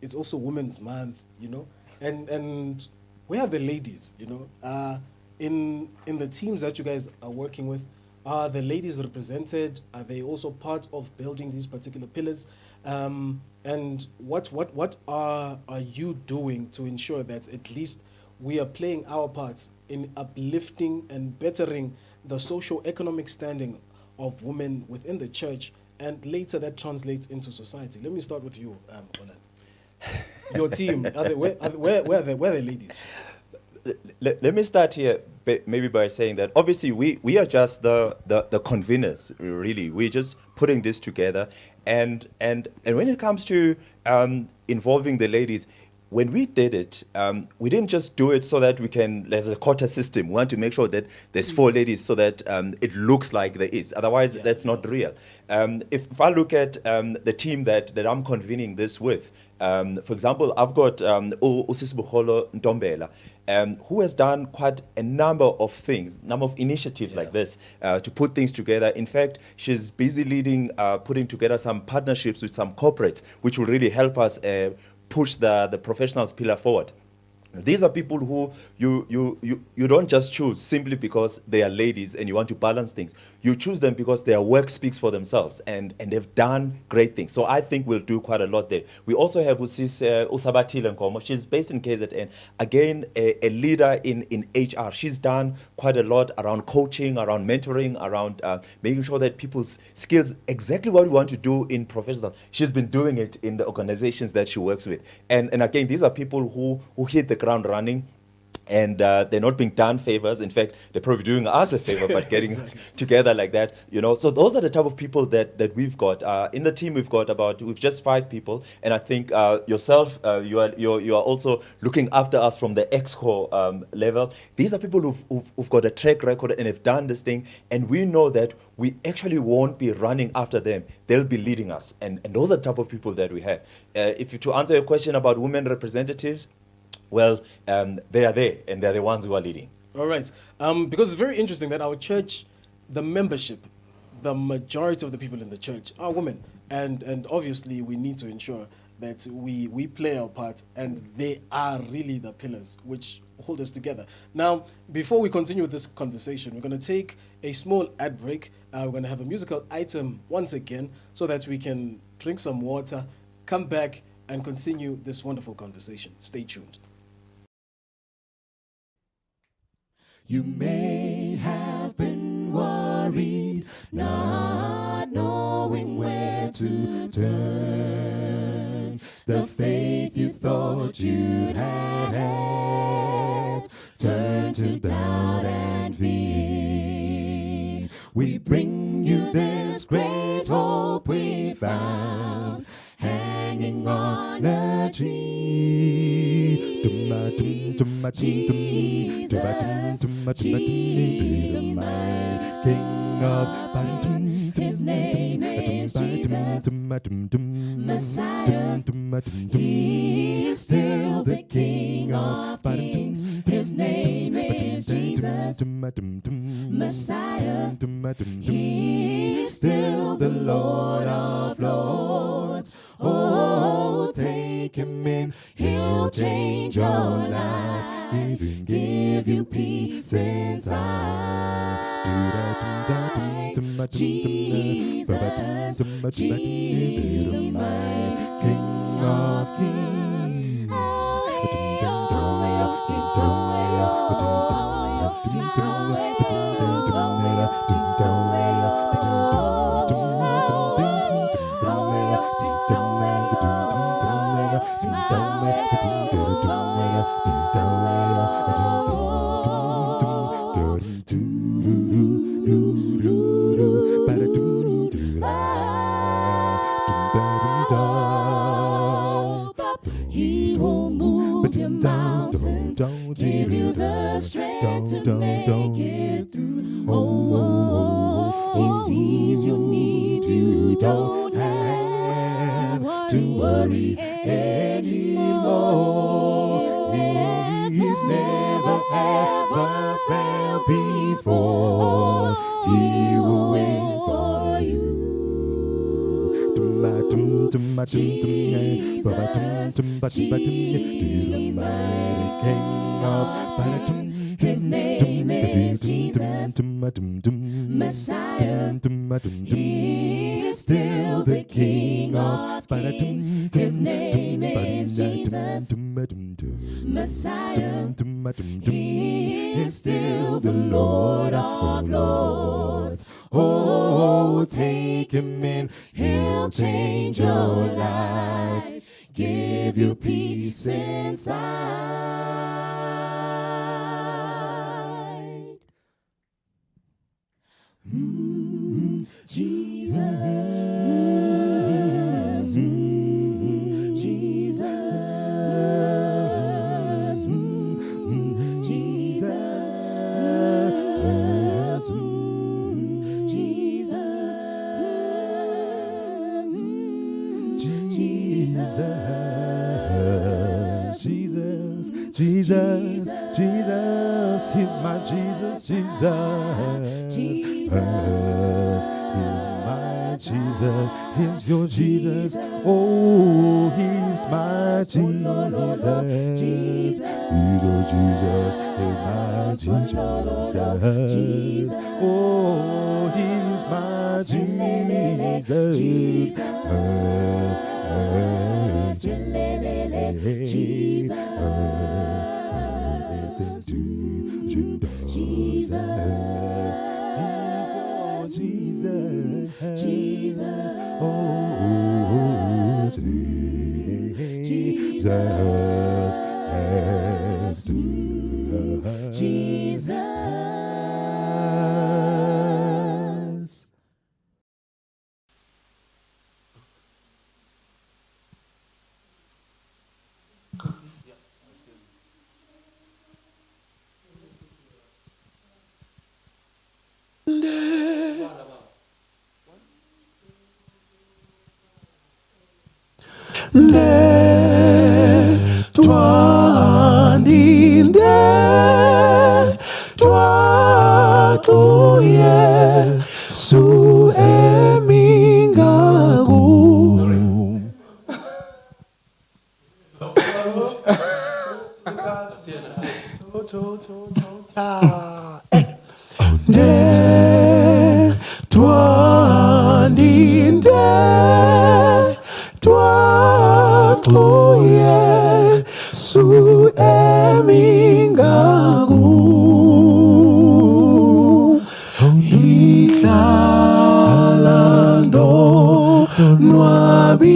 It's also Women's Month, you know, and where are the ladies, you know? In the teams that you guys are working with, are the ladies represented? Are they also part of building these particular pillars? And what are you doing to ensure that at least we are playing our parts in uplifting and bettering the socio-economic standing of women within the church, and later that translates into society? Let me start with you, Olan. Your team, where are the ladies? Let me start here maybe by saying that obviously we are just the conveners, really. We're just putting this together. And when it comes to involving the ladies, when we did it, we didn't just do it so that we can, there's a quota system. We want to make sure that there's 4 ladies so that it looks like there is. Otherwise, that's not real. If I look at the team that I'm convening this with, for example, I've got Usisibuholo Ntombela, who has done quite a number of things, number of initiatives like this to put things together. In fact, she's busy leading, putting together some partnerships with some corporates, which will really help us push the professionals pillar forward. These are people who you don't just choose simply because they are ladies and you want to balance things. You choose them because their work speaks for themselves and they've done great things. So I think we'll do quite a lot there. We also have Usabatile Nkomo. She's based in KZN. Again, a leader in HR. She's done quite a lot around coaching, around mentoring, around making sure that people's skills, exactly what we want to do in professional. She's been doing it in the organizations that she works with. And again, these are people who hit the ground running, and they're not being done favors. In fact, they're probably doing us a favor by getting us together like that, you know. So those are the type of people that we've got in the team. We've just 5 people, and I think yourself, you are also looking after us from the exco level. These are people who've got a track record and have done this thing, and we know that we actually won't be running after them. They'll be leading us, and those are the type of people that we have. To answer your question about women representatives, well, they are there, and they're the ones who are leading. All right. Because it's very interesting that our church, the membership, the majority of the people in the church are women. And obviously, we need to ensure that we play our part, and they are really the pillars which hold us together. Now, before we continue with this conversation, we're going to take a small ad break. We're going to have a musical item once again so that we can drink some water, come back, and continue this wonderful conversation. Stay tuned. You may have been worried, not knowing where to turn. The faith you thought you had has turned to doubt and fear. We bring you this great hope we found, hanging on a tree. Jesus, Jesus, King of His name is Jesus, Messiah. He is still the King of Kings. His name is Jesus, Messiah. He is still the Lord of Lords. Oh, take him in, he'll change your life, give you peace inside. Jesus, Jesus, the King of Kings. He will move your mountains, give you the strength to make it through. He sees your needs, you don't have to worry anymore. He's never ever failed before. He will wait for you. Jesus, Jesus, King of Kings. His name is Jesus, Messiah. He is still the King of Kings. His name is Jesus, Messiah. He is still the Lord of Lords. Oh, take him in, he'll change your life, give you peace inside. Jesus, Jesus, Jesus, Jesus, Jesus, he's my Jesus, Jesus, Jesus, he's my Jesus, he's your Jesus, oh, he's my Jesus, he's your Jesus, he's my Jesus, oh, he's my Jesus, Jesus, listen to Jesus, he's your Jesus, Jesus, oh, Jesus, Jesus. Twandinde twatuye su emingaku. Twandinde twatuye We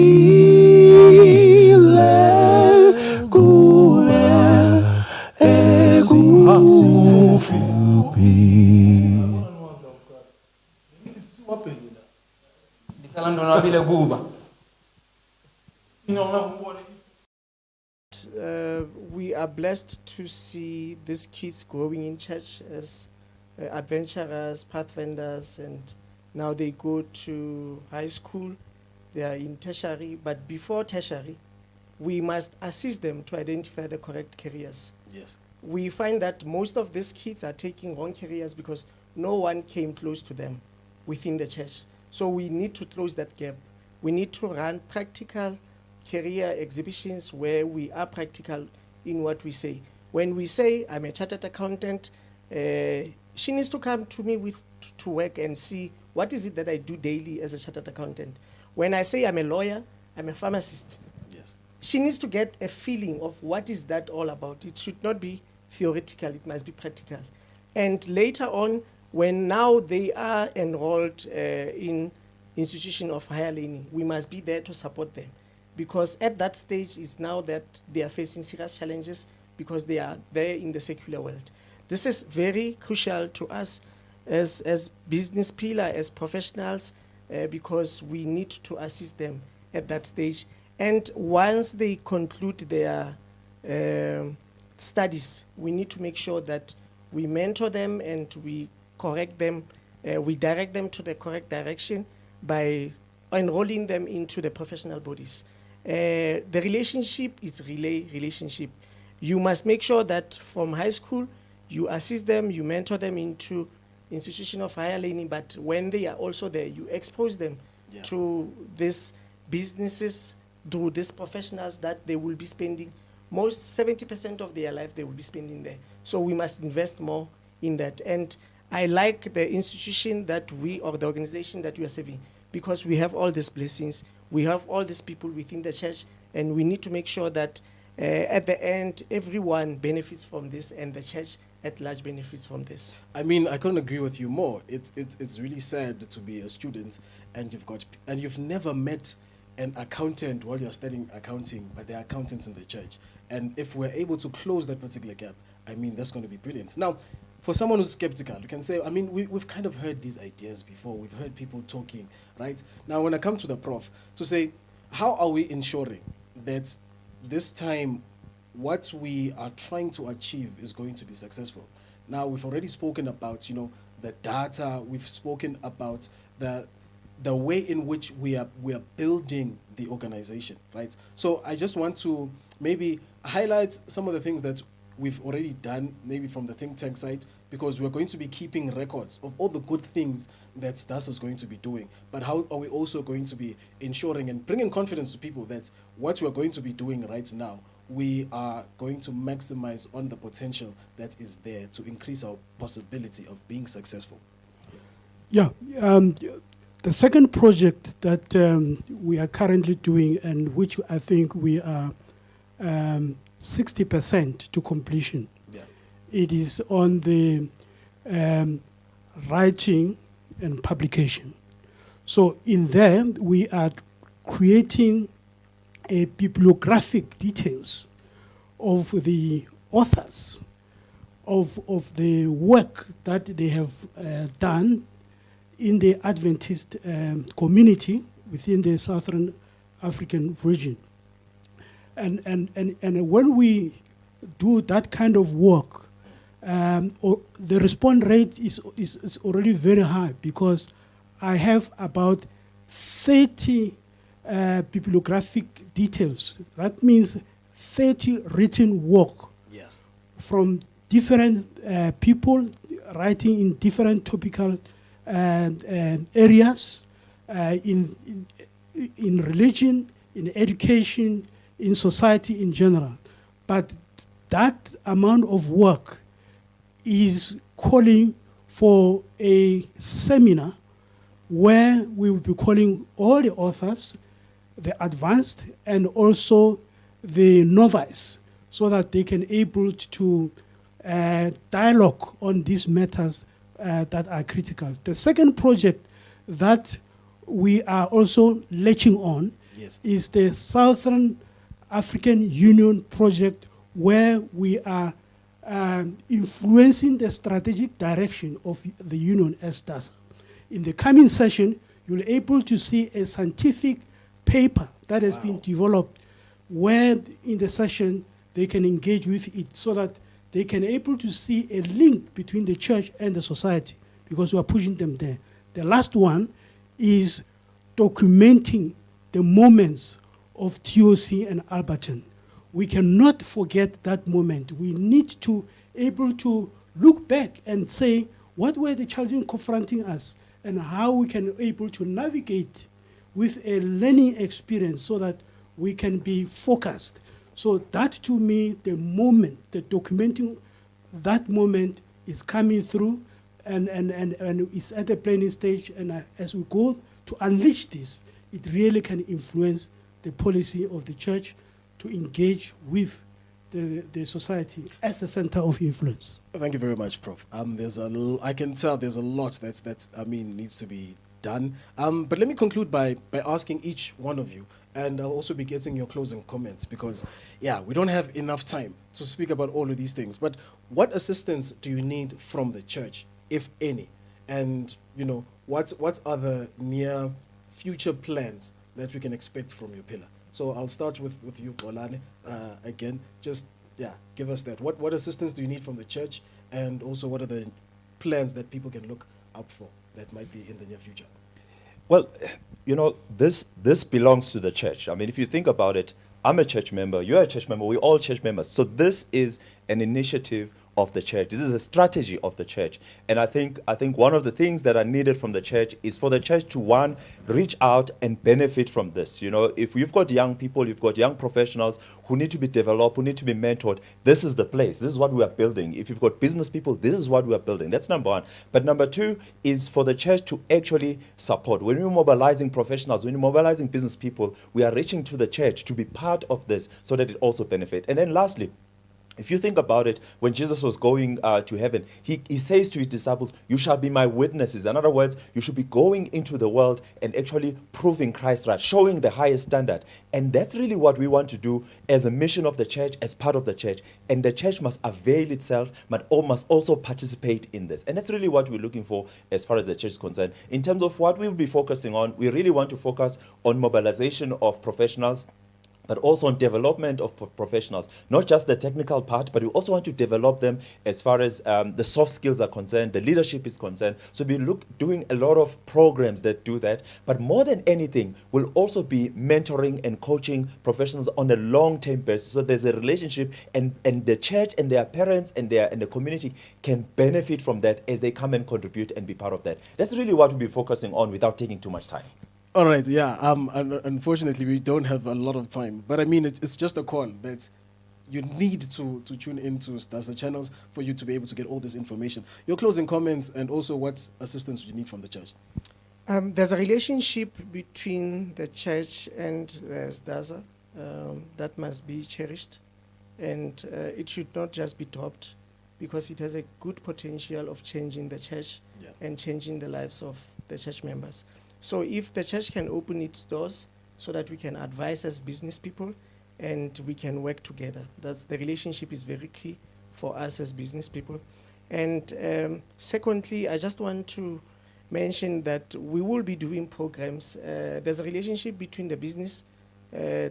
are blessed to see these kids growing in church as adventurers, pathfinders, and now they go to high school. They are in tertiary, but before tertiary, we must assist them to identify the correct careers. Yes. We find that most of these kids are taking wrong careers because no one came close to them within the church. So we need to close that gap. We need to run practical career exhibitions where we are practical in what we say. When we say, I'm a chartered accountant, she needs to come to me to work and see what is it that I do daily as a chartered accountant. When I say I'm a lawyer, I'm a pharmacist, Yes. she needs to get a feeling of what is that all about. It should not be theoretical, it must be practical. And later on, when now they are enrolled in institution of higher learning, we must be there to support them. Because at that stage is now that they are facing serious challenges because they are there in the secular world. This is very crucial to us as business pillar, as professionals, because we need to assist them at that stage. And once they conclude their studies, we need to make sure that we mentor them and we correct them, we direct them to the correct direction by enrolling them into the professional bodies. The relationship is relationship. You must make sure that from high school, you assist them, you mentor them into institution of higher learning, but when they are also there, you expose them to these businesses, to these professionals that they will be spending most 70% of their life they will be spending there. So we must invest more in that. And I like the institution that we, or the organization that we are serving, because we have all these blessings, we have all these people within the church, and we need to make sure that at the end, everyone benefits from this, and the church at large benefits from this. I mean, I couldn't agree with you more. It's really sad to be a student and you've never met an accountant while you're studying accounting, but there are accountants in the church. And if we're able to close that particular gap, I mean, that's going to be brilliant. Now, for someone who's skeptical, you can say, I mean, we've kind of heard these ideas before. We've heard people talking, right? Now, when I come to the prof, to say, how are we ensuring that this time what we are trying to achieve is going to be successful? Now, we've already spoken about, the data. We've spoken about the way in which we are building the organization, right? So I just want to maybe highlight some of the things that we've already done, maybe from the think tank side, because we're going to be keeping records of all the good things that STAS is going to be doing. But how are we also going to be ensuring and bringing confidence to people that what we're going to be doing right now, we are going to maximize on the potential that is there to increase our possibility of being successful? Yeah, the second project that we are currently doing, and which I think we are 60% to completion, it is on the writing and publication. So in there, we are creating a bibliographic details of the authors of the work that they have done in the Adventist community within the Southern African region. And when we do that kind of work, the response rate is already very high, because I have about 30 bibliographic details. That means 30 written work from different people writing in different topical areas, in religion, in education, in society in general. But that amount of work is calling for a seminar where we will be calling all the authors, the advanced and also the novice, so that they can able to dialogue on these matters that are critical. The second project that we are also latching on Yes. is the Southern African Union project, where we are influencing the strategic direction of the union as DASA. In the coming session, you'll be able to see a scientific paper that has been developed, where in the session they can engage with it, so that they can able to see a link between the church and the society, because we are pushing them there. The last one is documenting the moments of TOC and Alberton. We cannot forget that moment. We need to able to look back and say, what were the challenges confronting us, and how we can able to navigate with a learning experience so that we can be focused. So that, to me, the moment, the documenting that moment is coming through, and it's at the planning stage, and as we go to unleash this, it really can influence the policy of the church to engage with the society as a center of influence. Thank you very much, Prof. I can tell there's a lot that's needs to be done. But let me conclude by asking each one of you, and I'll also be getting your closing comments, because, we don't have enough time to speak about all of these things. But what assistance do you need from the church, if any? And, what are the near future plans that we can expect from your pillar? So I'll start with you, Xolani. Again, just give us that. What assistance do you need from the church, and also what are the plans that people can look up for that might be in the near future? Well, this belongs to the church. I mean, if you think about it, I'm a church member, you're a church member, we're all church members. So this is an initiative of the church. This is a strategy of the church. And I think one of the things that are needed from the church is for the church to, one, reach out and benefit from this. If you've got young people, you've got young professionals who need to be developed, who need to be mentored, this is the place. This is what we are building. If you've got business people, this is what we are building. That's number one. But number two is for the church to actually support. When we're mobilizing professionals, when we're mobilizing business people, we are reaching to the church to be part of this so that it also benefit. And then lastly, if you think about it, when Jesus was going to heaven, he says to his disciples, you shall be my witnesses. In other words, you should be going into the world and actually proving Christ right, showing the highest standard. And that's really what we want to do as a mission of the church, as part of the church. And the church must avail itself, but must also participate in this. And that's really what we're looking for as far as the church is concerned. In terms of what we'll be focusing on, we really want to focus on mobilization of professionals, but also on development of professionals, not just the technical part, but we also want to develop them as far as the soft skills are concerned, the leadership is concerned. So we're doing a lot of programs that do that, but more than anything, we'll also be mentoring and coaching professionals on a long-term basis. So there's a relationship, and the church and their parents and the community can benefit from that as they come and contribute and be part of that. That's really what we'll be focusing on without taking too much time. All right, unfortunately, we don't have a lot of time. But I mean, it's just a call that you need to tune into DASA channels for you to be able to get all this information. Your closing comments, and also what assistance you need from the church. There's a relationship between the church and DASA that must be cherished, and it should not just be dropped, because it has a good potential of changing the church and changing the lives of the church members. So if the church can open its doors so that we can advise as business people and we can work together, the relationship is very key for us as business people. And secondly, I just want to mention that we will be doing programs. There's a relationship between the business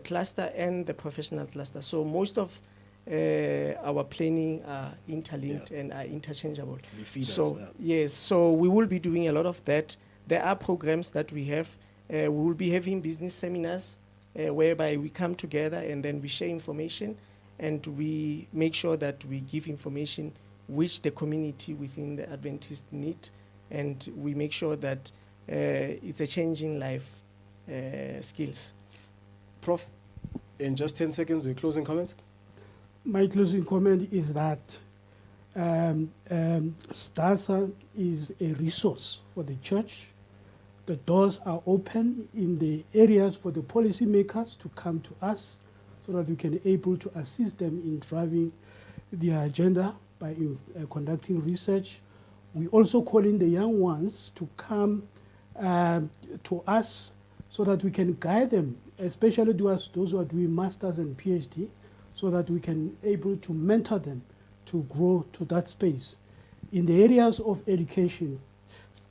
cluster and the professional cluster. So most of our planning are interlinked and are interchangeable. Yes, so we will be doing a lot of that. There are programs that we have. We will be having business seminars whereby we come together and then we share information, and we make sure that we give information which the community within the Adventist need, and we make sure that it's a changing life skills. Prof, in just 10 seconds, your closing comments? My closing comment is that DASA is a resource for the church. The doors are open in the areas for the policymakers to come to us so that we can be able to assist them in driving their agenda by conducting research. We also call in the young ones to come to us so that we can guide them especially those who are doing masters and PhD, so that we can able to mentor them to grow to that space. In the areas of education,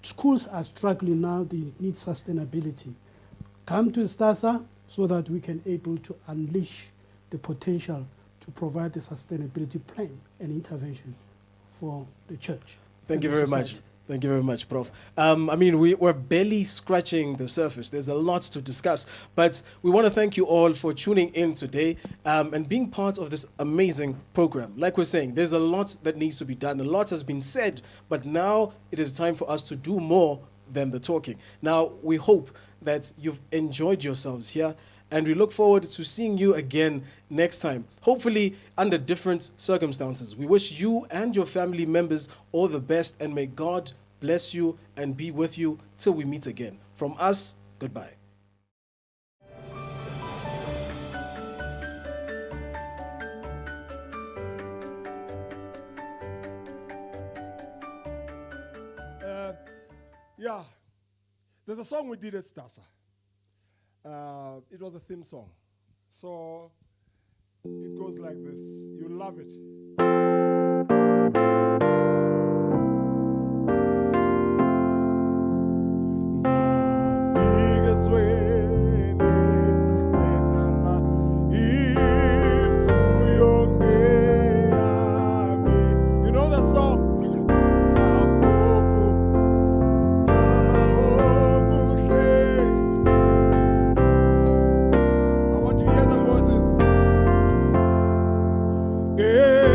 schools are struggling now, they need sustainability. Come to STASA so that we can able to unleash the potential to provide the sustainability plan and intervention for the church. Thank you and the very much. society. Thank you very much, Prof. We're barely scratching the surface. There's a lot to discuss, but we want to thank you all for tuning in today and being part of this amazing program. Like we're saying, there's a lot that needs to be done. A lot has been said, but now it is time for us to do more than the talking. Now, we hope that you've enjoyed yourselves here, and we look forward to seeing you again next time, hopefully under different circumstances. We wish you and your family members all the best, and may God bless you and be with you till we meet again. From us, goodbye. Yeah, there's a song we did at Stasa. It was a theme song. So it goes like this. You'll love it. You know that song? I want to hear the voices. Yeah.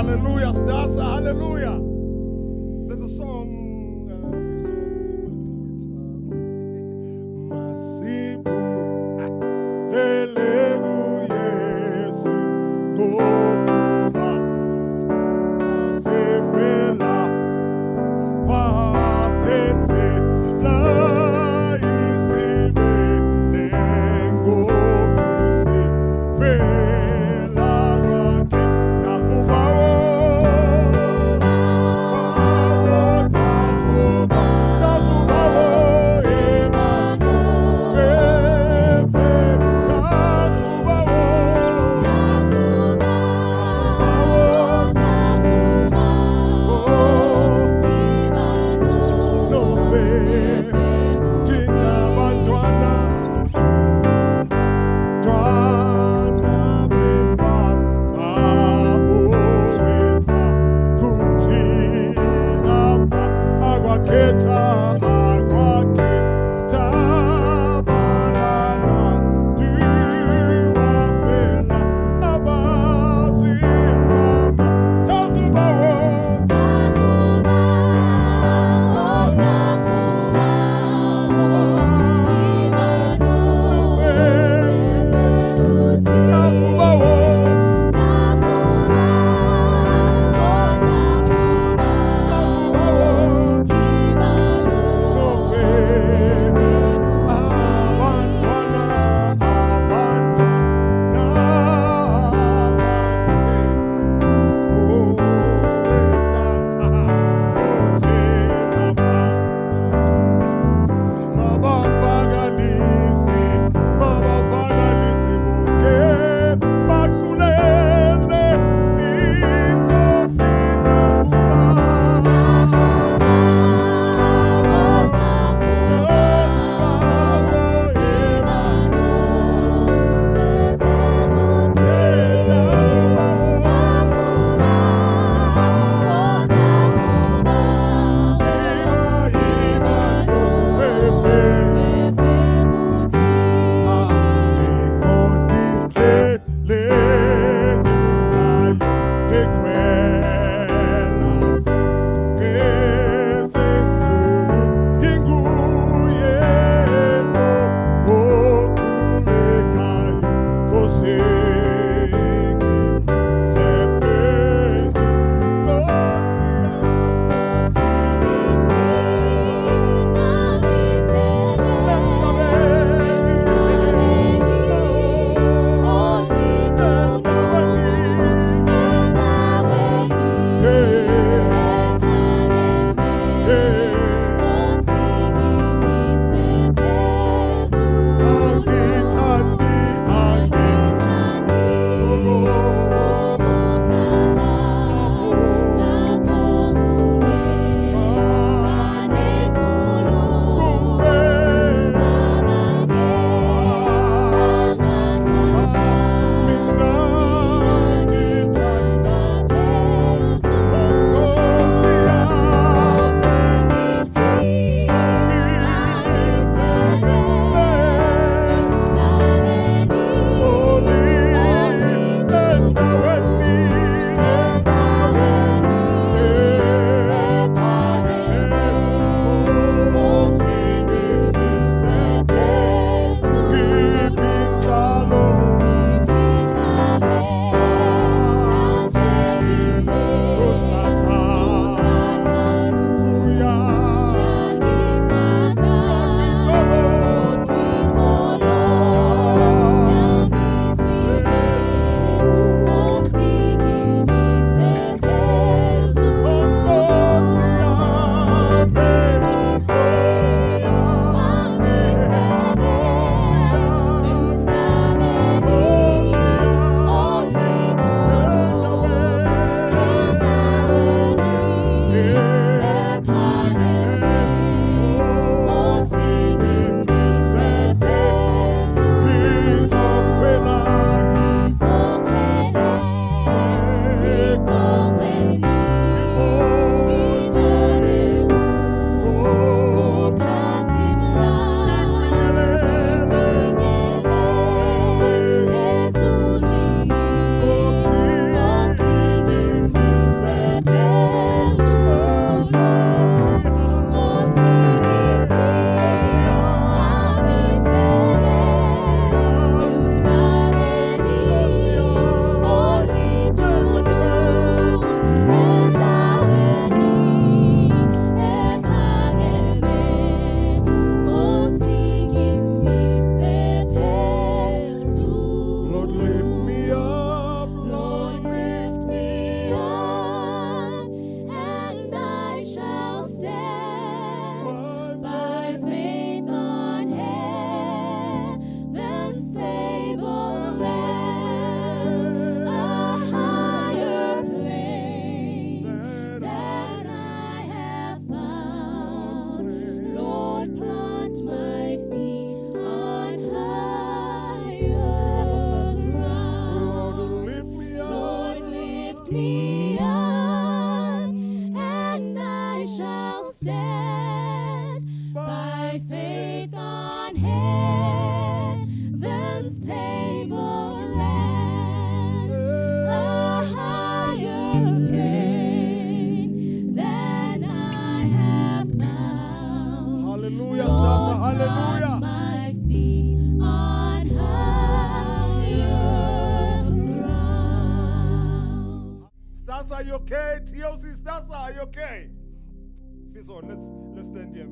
Hallelujah, Stasa, hallelujah. There's a song, a few songs, Masibu, Lelegu Yesu, Gokuba, Sefela, Wasetse, La Isibe, Nengokusi, Fela Wake, Takubawo. Stars, are you okay? TOC Stars, are you okay? Fiso, let's stand here.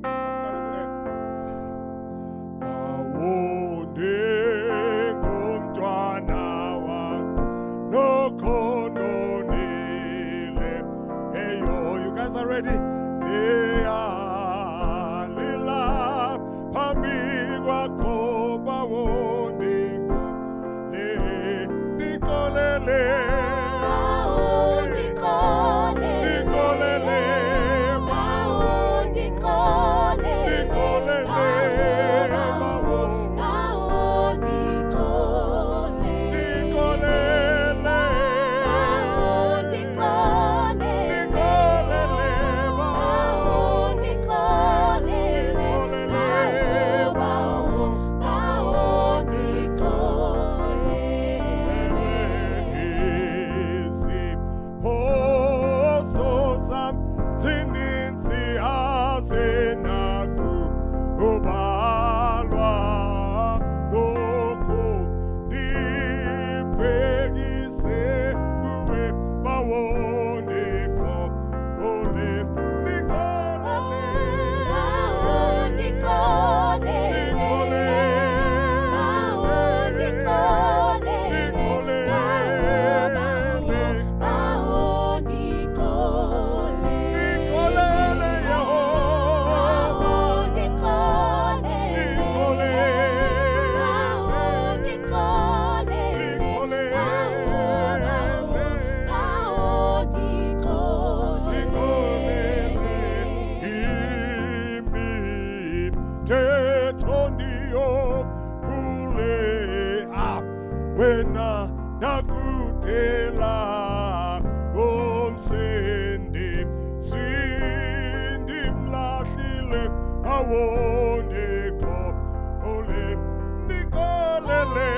Awonde ngumntwana wakho nokhononile. Hey yo, you guys are ready? Neyalila phambi kwakho bawondiko le nikolele. Wena nakutela omsendi sindi mlahlile awondeko ole nikolele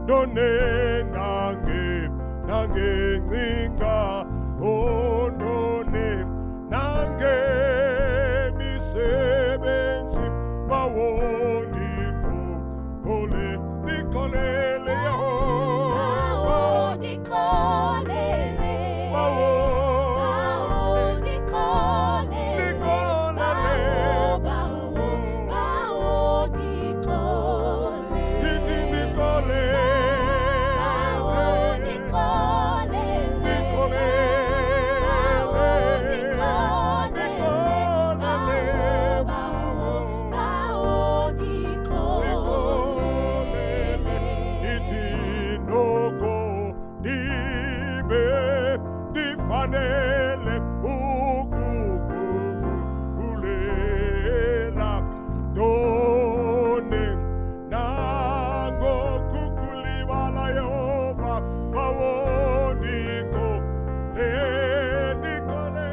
none nange ncinga none nange misebenzi bawondiko ole nikolele Yehova fanele ukukubulela done nango kukulibala Yehova bawondiko nikole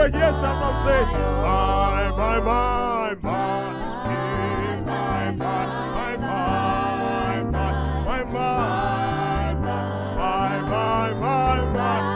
you hear someone say, my, my, my, my, my, my, my, my, my, my,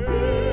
Pity,